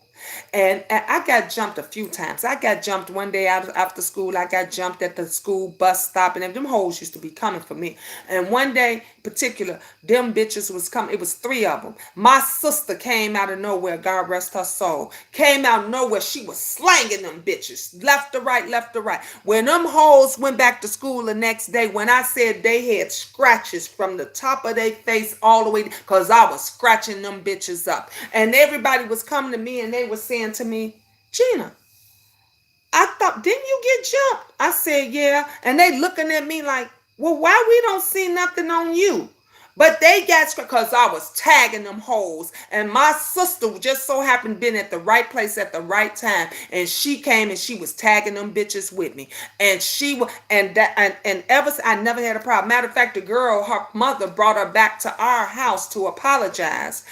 And I got jumped a few times. I got jumped one day out after school. I got jumped at the school bus stop, and them hoes used to be coming for me. And one day, particular, them bitches was coming. It was three of them. My sister came out of nowhere. God rest her soul. Came out of nowhere. She was slanging them bitches left to right, left to right. When them hoes went back to school the next day, when I said they had scratches from the top of their face all the way, because I was scratching them bitches up, and everybody was coming to me and they was saying to me, Gina, I thought, didn't you get jumped? I said, yeah. And they looking at me like, well, why we don't see nothing on you? But they got, because I was tagging them hoes. And my sister just so happened been at the right place at the right time. And she came and she was tagging them bitches with me. And she was, and ever since, I never had a problem. Matter of fact, the girl, her mother brought her back to our house to apologize.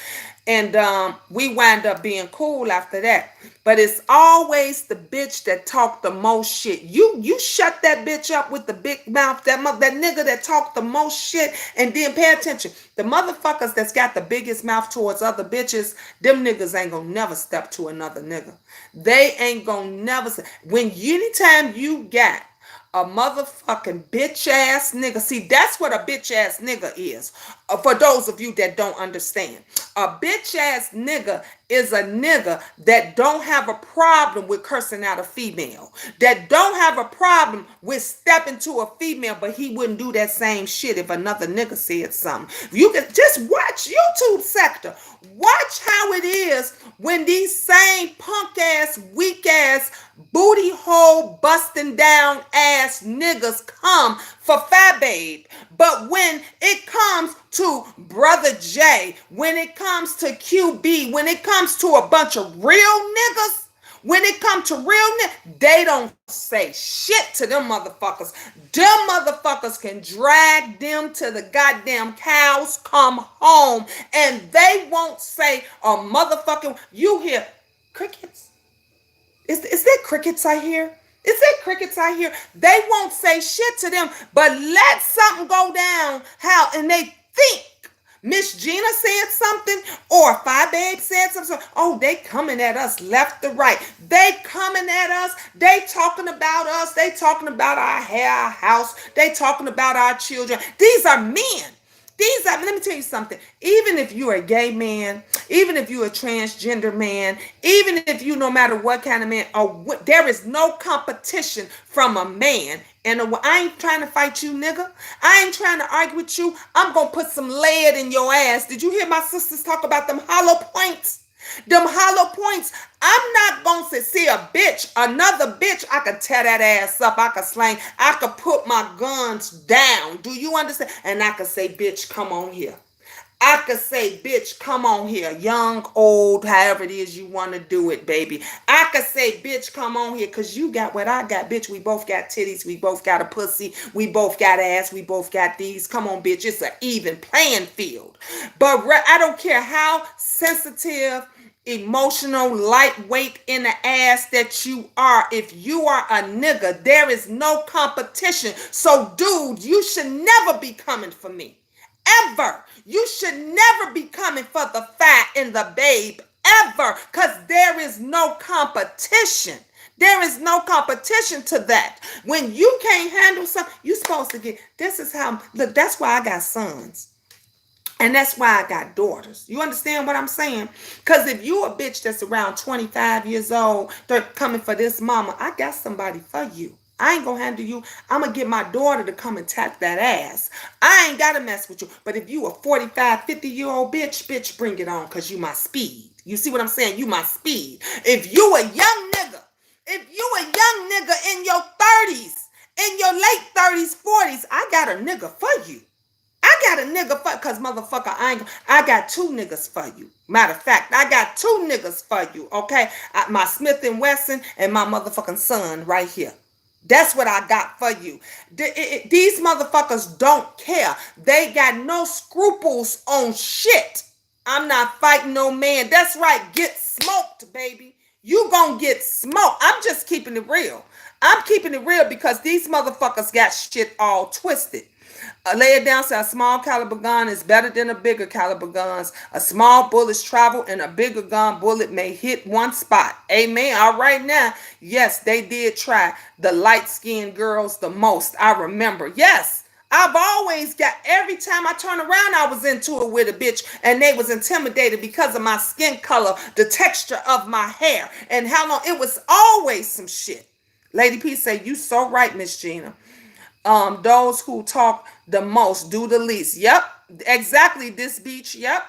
And we wind up being cool after that. But it's always the bitch that talk the most shit. You shut that bitch up with the big mouth, that nigga that talk the most shit, and then pay attention. The motherfuckers that's got the biggest mouth towards other bitches, them niggas ain't gonna never step to another nigga. They ain't gonna never say. Anytime you got a motherfucking bitch ass nigga. See, that's what a bitch ass nigga is. For those of you that don't understand, a bitch ass nigga is a nigga that don't have a problem with cursing out a female, that don't have a problem with stepping to a female, but he wouldn't do that same shit if another nigga said something. You can just watch YouTube sector. Watch how it is when these same punk ass, weak ass, booty hole busting down ass niggas come for Fat Babe. But when it comes to Brother J, when it comes to QB, when it comes to a bunch of real niggas, when it comes to real niggas, they don't say shit to them motherfuckers. Them motherfuckers can drag them to the goddamn cows come home, and they won't say a motherfucking, you hear crickets? Is there crickets I hear? Is there crickets I hear? They won't say shit to them, but let something go down how, and they think Miss Gina said something or Fi Babe said something. Oh, they coming at us left to right. They coming at us. They talking about us. They talking about our hair, our house. They talking about our children. These are men. Let me tell you something. Even if you're a gay man, even if you're a transgender man, even if you, no matter what kind of man, there is no competition from a man. And I ain't trying to fight you, nigga. I ain't trying to argue with you. I'm going to put some lead in your ass. Did you hear my sisters talk about them hollow points? Them hollow points. I'm not going to say, see a bitch, another bitch, I could tear that ass up. I could slang. I could put my guns down. Do you understand? And I could say, bitch, come on here. I could say, bitch, come on here. Young, old, however it is you want to do it, baby. I could say, bitch, come on here, because you got what I got, bitch. We both got titties. We both got a pussy. We both got ass. We both got these. Come on, bitch. It's an even playing field. But I don't care how sensitive, emotional, lightweight in the ass that you are. If you are a nigga, there is no competition. So, dude, you should never be coming for me. Ever. You should never be coming for the fat and the babe. Ever. Because there is no competition. There is no competition to that. When you can't handle something, you're supposed to get, this is how, look, that's why I got sons. And that's why I got daughters. You understand what I'm saying? Because if you a bitch that's around 25 years old, they're coming for this mama, I got somebody for you. I ain't gonna handle you. I'm gonna get my daughter to come and tap that ass. I ain't gotta mess with you. But if you a 45, 50-year-old bitch, bring it on, because you my speed. You see what I'm saying? You my speed. If you a young nigga, in your 30s, in your late 30s, 40s, I got a nigga for you. I got a nigga for, because motherfucker, I got two niggas for you. Matter of fact, I got two niggas for you, okay? My Smith & Wesson and my motherfucking son right here. That's what I got for you. These motherfuckers don't care. They got no scruples on shit. I'm not fighting no man. That's right. Get smoked, baby. You gonna get smoked. I'm just keeping it real. I'm keeping it real because these motherfuckers got shit all twisted. Lay it down, say a small caliber gun is better than a bigger caliber guns. A small bullet's travel and a bigger gun bullet may hit one spot. Amen. All right now. Yes, they did try the light-skinned girls the most. I remember. Yes. I've always got, every time I turn around, I was into it with a bitch and they was intimidated because of my skin color, the texture of my hair, and how long. It was always some shit. Lady P say, you so right, Miss Gina. Those who talk the most do the least. Yep, exactly. This beach. Yep.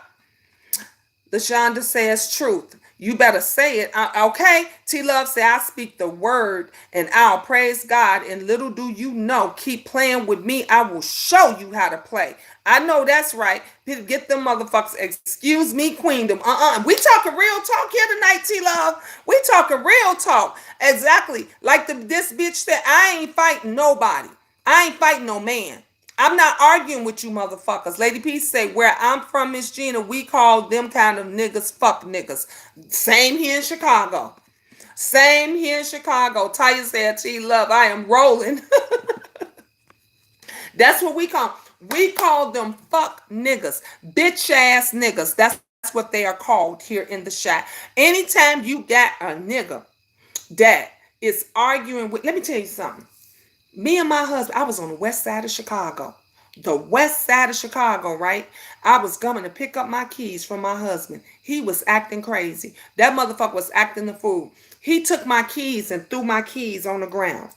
LaShonda says truth. You better say it. Okay. T-Love say, I speak the word and I'll praise God. And little do you know, keep playing with me. I will show you how to play. I know that's right. Get them motherfuckers. Excuse me, queendom. We talking real talk here tonight, T-Love. We talking real talk. Exactly. Like this bitch said, I ain't fighting nobody. I ain't fighting no man. I'm not arguing with you motherfuckers. Lady P say, where I'm from, Miss Gina, we call them kind of niggas fuck niggas. Same here in Chicago. Same here in Chicago. Taya said, T-Love, I am rolling. That's what we call. We call them fuck niggas. Bitch ass niggas. That's what they are called here in the shop. Anytime you got a nigga that is arguing with, let me tell you something. Me and my husband, I was on the west side of Chicago. The west side of Chicago, right? I was coming to pick up my keys from my husband. He was acting crazy. That motherfucker was acting the fool. He took my keys and threw my keys on the ground.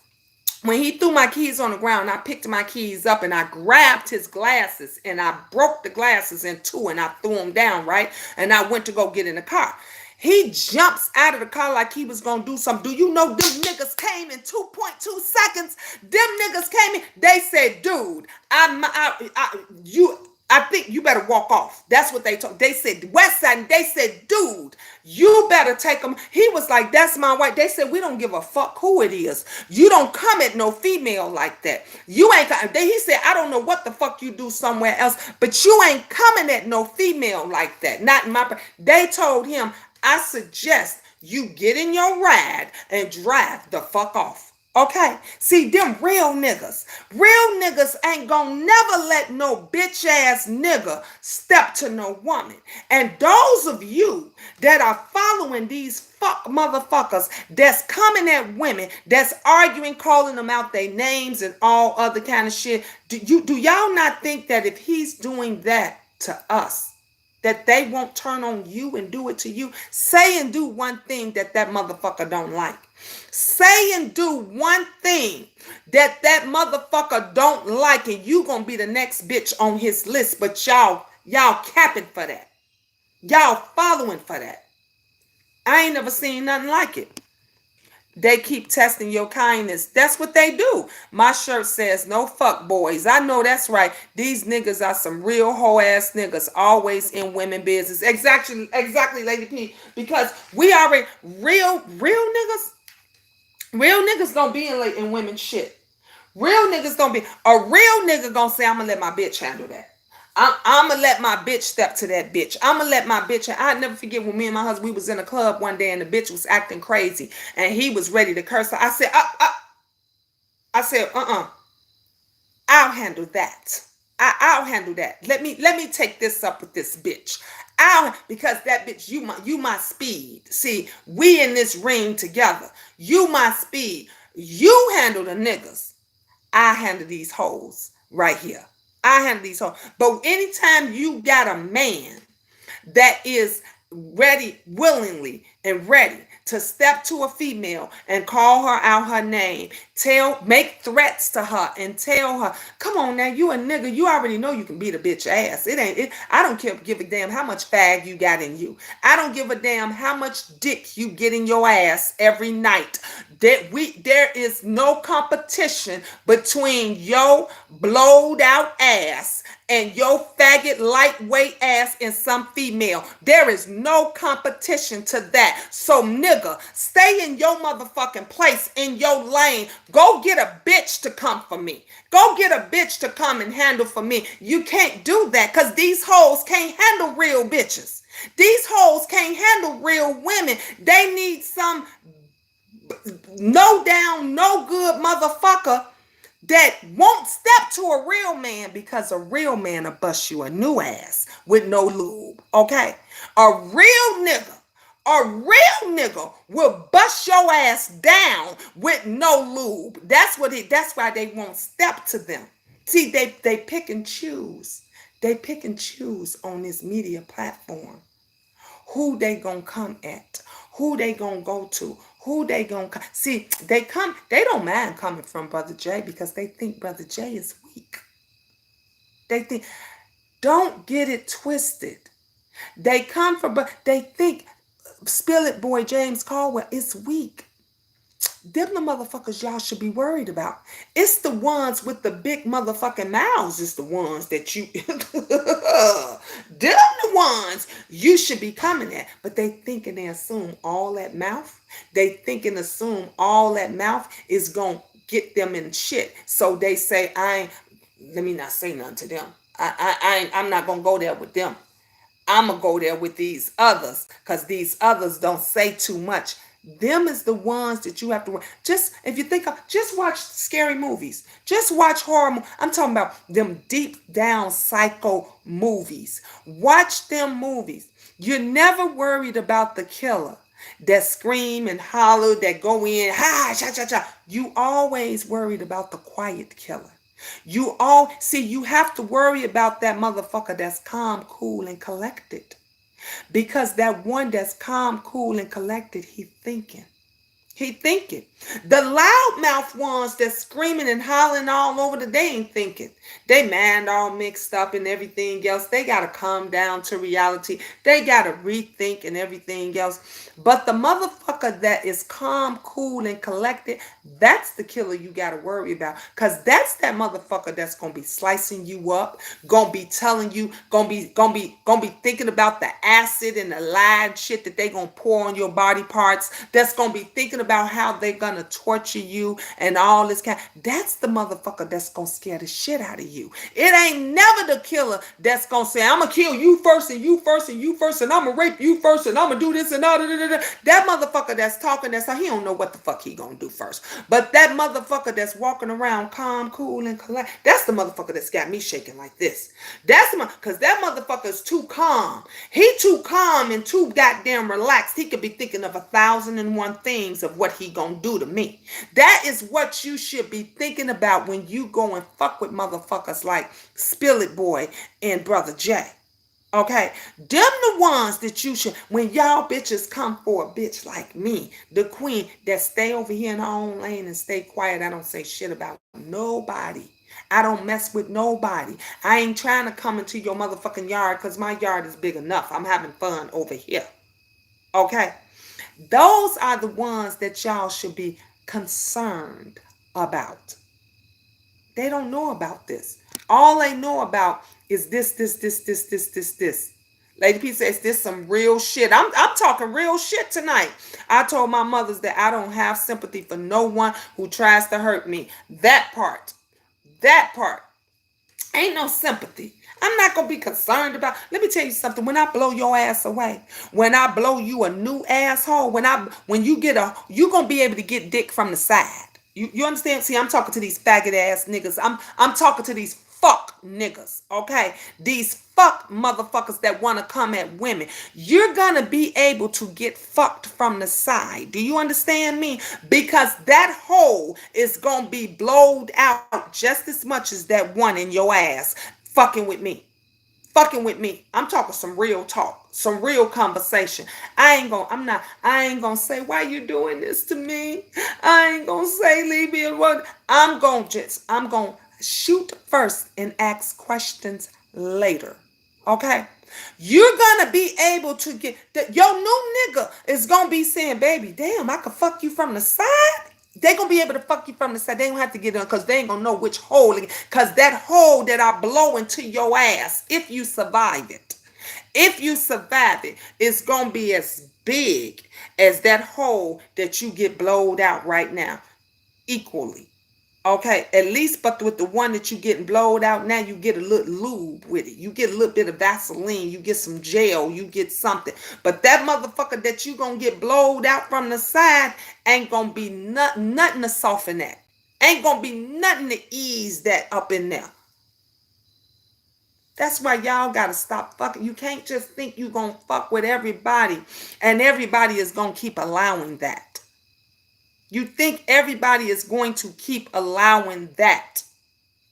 When he threw my keys on the ground, I picked my keys up and I grabbed his glasses and I broke the glasses in two and I threw them down, right? And I went to go get in the car. He jumps out of the car like he was going to do something. Do you know them niggas came in 2.2 seconds? Them niggas came in. They said, dude, I think you better walk off. That's what they told. They said, West Side, and they said, dude, you better take him. He was like, that's my wife. They said, we don't give a fuck who it is. You don't come at no female like that. You ain't, he said, I don't know what the fuck you do somewhere else, but you ain't coming at no female like that. Not in my, they told him, I suggest you get in your ride and drive the fuck off. Okay, see them real niggas ain't gonna never let no bitch ass nigga step to no woman. And those of you that are following these fuck motherfuckers that's coming at women, that's arguing, calling them out their names and all other kind of shit, do y'all not think that if he's doing that to us, that they won't turn on you and do it to you? Say and do one thing that motherfucker don't like. Say and do one thing that motherfucker don't like, and you gonna be the next bitch on his list. But y'all capping for that. Y'all following for that. I ain't never seen nothing like it. They keep testing your kindness. That's what they do. My shirt says no fuck boys. I know that's right. These niggas are some real hoe ass niggas, always in women business. Exactly, Lady P. Because we already real niggas gonna be in women shit. Real niggas gonna be a real nigga gonna say, I'm gonna let my bitch handle that. I'm gonna let my bitch step to that bitch. I'm gonna let my bitch. I never forget when me and my husband, we was in a club one day and the bitch was acting crazy and he was ready to curse her. I said, I'll handle that. I'll handle that. Let me take this up with this bitch. Because that bitch, you my speed. See, we in this ring together. You my speed. You handle the niggas. I handle these hoes right here. I handle these hoes. But anytime you got a man that is ready, willingly and ready to step to a female and call her out her name, make threats to her and tell her, come on now, you a nigga, you already know you can beat a bitch ass. I don't give a damn how much fag you got in you. I don't give a damn how much dick you get in your ass every night. There is no competition between your blowed out ass and your faggot lightweight ass and some female. There is no competition to that. So nigga, stay in your motherfucking place, in your lane. Go get a bitch to come for me. Go get a bitch to come and handle for me. You can't do that because these hoes can't handle real bitches. These hoes can't handle real women. They need some no down, no good motherfucker that won't step to a real man, because a real man will bust you a new ass with no lube. Okay? A real nigga will bust your ass down with no lube. That's why they won't step to them. See, they pick and choose. They pick and choose on this media platform who they gonna come at, who they gonna go to, who they gonna see. They don't mind coming from Brother J because they think Brother J is weak. Don't get it twisted. They come from, but they think Spill It Boy James Caldwell is weak. Them the motherfuckers y'all should be worried about. It's the ones with the big motherfucking mouths. It's the ones that you them the ones you should be coming at. But they think and they assume all that mouth. They think and assume all that mouth is gonna get them in shit. So they say, let me not say nothing to them. I'm not gonna go there with them. I'm going to go there with these others because these others don't say too much. Them is the ones that you have to just, if you think of, just watch scary movies. Just watch horror. I'm talking about them deep down psycho movies. Watch them movies. You're never worried about the killer that scream and holler, that go in, ha, cha, cha, cha. You always worried about the quiet killer. You have to worry about that motherfucker that's calm, cool, and collected. Because that one that's calm, cool, and collected, he thinking. He thinking. The loudmouth ones that's screaming and hollering all over they ain't thinking. They mind all mixed up and everything else. They got to calm down to reality. They got to rethink and everything else. But the motherfucker that is calm, cool, and collected, that's the killer you got to worry about. Because that's that motherfucker that's going to be slicing you up, going to be telling you, going to be thinking about the acid and the lye shit that they going to pour on your body parts. That's going to be thinking about how they're going to torture you and all this kind. That's the motherfucker that's going to scare the shit out of you. It ain't never the killer that's going to say, I'm going to kill you first and you first and you first and I'm going to rape you first and I'm going to do this and all that. That motherfucker that's talking, that's how he don't know what the fuck he going to do first. But that motherfucker that's walking around calm, cool, and collect, that's the motherfucker that's got me shaking like this. Because that motherfucker is too calm. He too calm and too goddamn relaxed. He could be thinking of 1,001 things of what he gonna do to me. That is what you should be thinking about when you go and fuck with motherfuckers like Spill It Boy and Brother J. Okay, them the ones that you should, when y'all bitches come for a bitch like me, the queen that stay over here in her own lane and stay quiet. I don't say shit about nobody. I don't mess with nobody. I ain't trying to come into your motherfucking yard because my yard is big enough. I'm having fun over here. Okay? Those are the ones that y'all should be concerned about. They don't know about this. All they know about is this. Lady P says this some real shit. I'm talking real shit tonight. I told my mothers that I don't have sympathy for no one who tries to hurt me. That part. That part. Ain't no sympathy. I'm not gonna be concerned about. Let me tell you something. When I blow your ass away, when I blow you a new asshole, when you get you gonna be able to get dick from the side. You understand? See, I'm talking to these faggot ass niggas. I'm talking to these fuck niggas. Okay, these fuck motherfuckers that want to come at women. You're gonna be able to get fucked from the side. Do you understand me? Because that hole is gonna be blowed out just as much as that one in your ass fucking with me. Fucking with me. I'm talking some real talk, some real conversation. I ain't gonna say, why you doing this to me? I ain't gonna say, leave me alone. I'm gonna shoot first and ask questions later. Okay? You're gonna be able to get your new nigga is gonna be saying, baby, damn, I could fuck you from the side. They gonna be able to fuck you from the side. They don't have to get in because they ain't gonna know which hole. Because that hole that I blow into your ass, if you survive it, it's gonna be as big as that hole that you get blowed out right now, equally. Okay, at least, but with the one that you getting blowed out now, you get a little lube with it. You get a little bit of Vaseline. You get some gel. You get something. But that motherfucker that you gonna get blowed out from the side ain't gonna be nothing to soften that. Ain't gonna be nothing to ease that up in there. That's why y'all gotta stop fucking. You can't just think you gonna fuck with everybody and everybody is gonna keep allowing that. You think everybody is going to keep allowing that.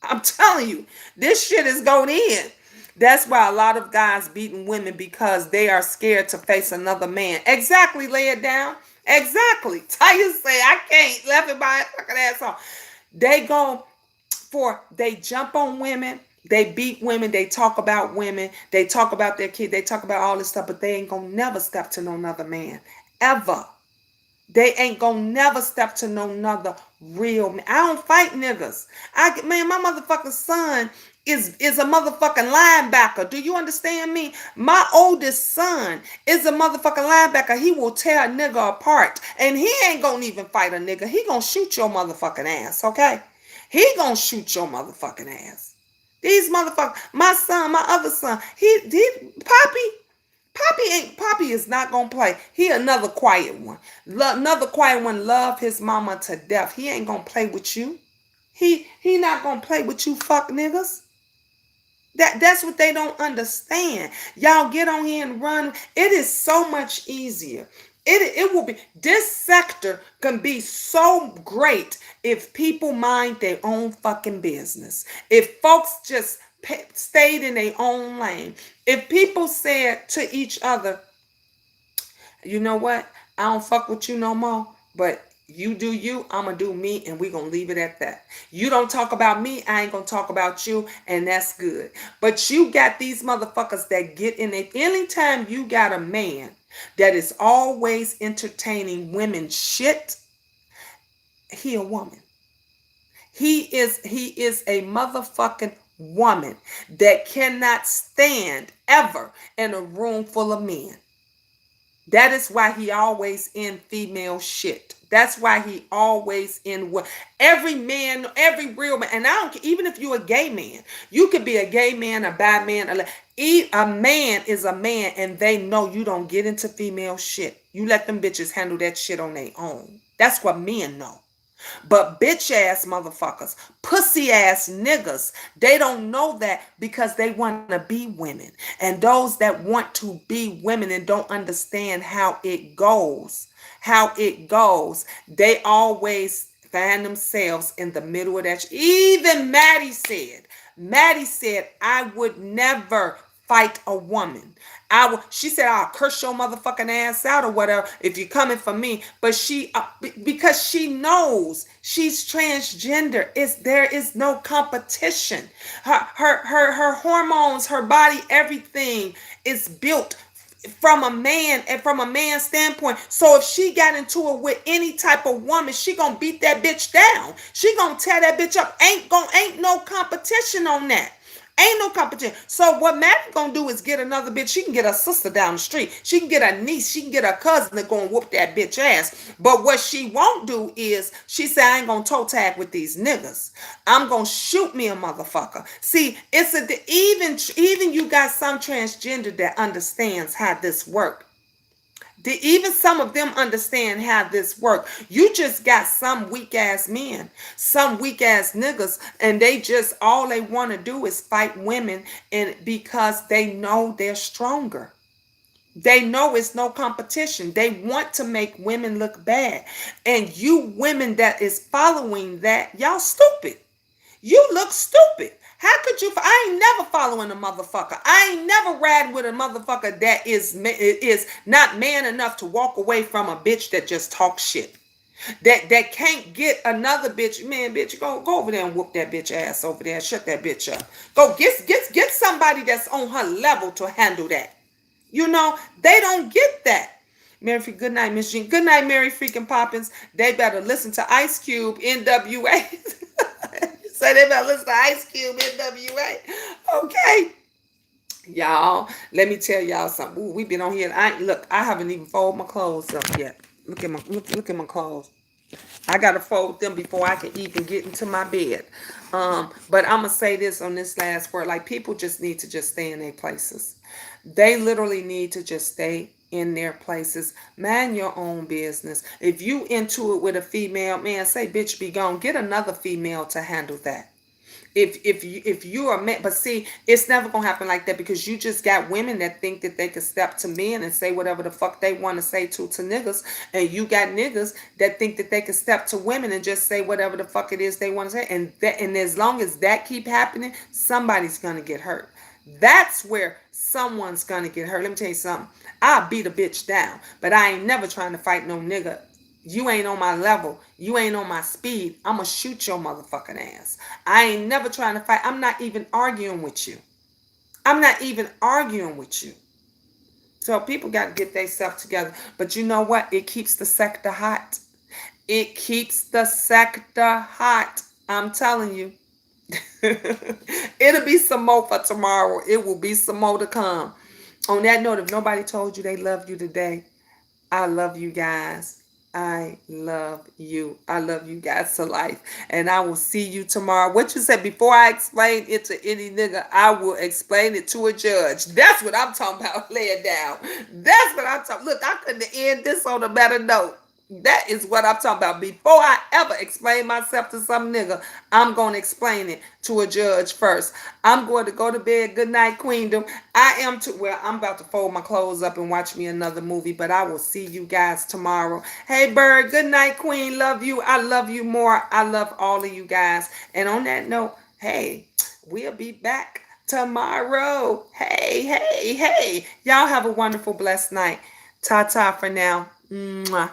I'm telling you, this shit is going in. That's why a lot of guys beating women because they are scared to face another man. Exactly, lay it down. Exactly. Taya say, I can't laugh at my fucking ass off. They jump on women. They beat women. They talk about women. They talk about their kids. They talk about all this stuff, but they ain't gonna never step to no other man. Ever. They ain't gonna never step to no another real man. I don't fight niggas. My motherfucking son is a motherfucking linebacker. Do you understand me? My oldest son is a motherfucking linebacker. He will tear a nigga apart. And he ain't gonna even fight a nigga. He gonna shoot your motherfucking ass, okay? He gonna shoot your motherfucking ass. These motherfuckers, my son, my other son, Poppy is not gonna play. He another quiet one. Another quiet one love his mama to death. He ain't gonna play with you. He not gonna play with you fuck niggas. That's what they don't understand. Y'all get on here and run. It is so much easier. It will be. This sector can be so great if people mind their own fucking business. If folks just stayed in their own lane. If people said to each other, you know what? I don't fuck with you no more, but you do you, I'm going to do me, and we're going to leave it at that. You don't talk about me, I ain't going to talk about you, and that's good. But you got these motherfuckers that get in it. Anytime you got a man that is always entertaining women's shit, he a woman. He is a motherfucking woman that cannot stand ever in a room full of men. That is why he always in female shit. That's why he always in what every man, every real man, and I don't even if you're a gay man, you could be a gay man, a bad man, a man is a man, and they know you don't get into female shit. You let them bitches handle that shit on their own. That's what men know. But bitch ass motherfuckers, pussy ass niggas, they don't know that because they want to be women. And those that want to be women and don't understand how it goes, they always find themselves in the middle of that. Even Maddie said, I would never fight a woman. She said, I'll curse your motherfucking ass out or whatever if you're coming for me. But because she knows she's transgender, there is no competition. Her hormones, her body, everything is built from a man and from a man's standpoint. So if she got into it with any type of woman, she gonna beat that bitch down. She gonna tear that bitch up. Ain't no competition on that. Ain't no competition. So what Maddie gonna do is get another bitch. She can get her sister down the street. She can get a niece. She can get her cousin to go and whoop that bitch ass. But what she won't do is she say, I ain't gonna toe tag with these niggas. I'm gonna shoot me a motherfucker. See, it's even you got some transgender that understands how this works. Even some of them understand how this work. You just got some weak ass men, some weak ass niggas, and they just all they want to do is fight women, and because they know they're stronger. They know it's no competition. They want to make women look bad. And you women that is following that, y'all stupid. You look stupid. How could you? I ain't never following a motherfucker. I ain't never riding with a motherfucker that is not man enough to walk away from a bitch that just talks shit. That can't get another bitch. Man, bitch, go over there and whoop that bitch ass over there. Shut that bitch up. Go get somebody that's on her level to handle that. You know, they don't get that. Mary, good night, Miss Jean. Good night, Mary freaking Poppins. They better listen to Ice Cube, NWA. So they better listen to Ice Cube, NWA. Okay. Y'all, let me tell y'all something. Ooh, we've been on here. I haven't even folded my clothes up yet. Look at my clothes. I gotta fold them before I can even get into my bed. But I'm gonna say this on this last word. Like, people just need to just stay in their places. They literally need to just stay in their places. Mind your own business. If you into it with a female, man, say bitch be gone. Get another female to handle that. If you are meant, but see, it's never gonna happen like that, because you just got women that think that they can step to men and say whatever the fuck they want to say to niggas, and you got niggas that think that they can step to women and just say whatever the fuck it is they want to say, and as long as that keep happening, somebody's gonna get hurt. That's where someone's gonna get hurt. Let me tell you something. I'll beat a bitch down, but I ain't never trying to fight no nigga. You ain't on my level. You ain't on my speed. I'm going to shoot your motherfucking ass. I ain't never trying to fight. I'm not even arguing with you. I'm not even arguing with you. So people got to get themselves together. But you know what? It keeps the sector hot. It keeps the sector hot. I'm telling you. It'll be some more for tomorrow. It will be some more to come. On that note, if nobody told you they love you today, I love you guys. I love you. I love you guys to life. And I will see you tomorrow. What you said, before I explain it to any nigga, I will explain it to a judge. That's what I'm talking about. Lay it down. That's what I'm talking. Look, I couldn't end this on a better note. That is what I'm talking about. Before I ever explain myself to some nigga, I'm going to explain it to a judge first. I'm going to go to bed. Good night, Queendom. I'm about to fold my clothes up and watch me another movie, but I will see you guys tomorrow. Hey, Bird. Good night, Queen. Love you. I love you more. I love all of you guys. And on that note, hey, we'll be back tomorrow. Hey. Y'all have a wonderful, blessed night. Ta-ta for now. Mwah.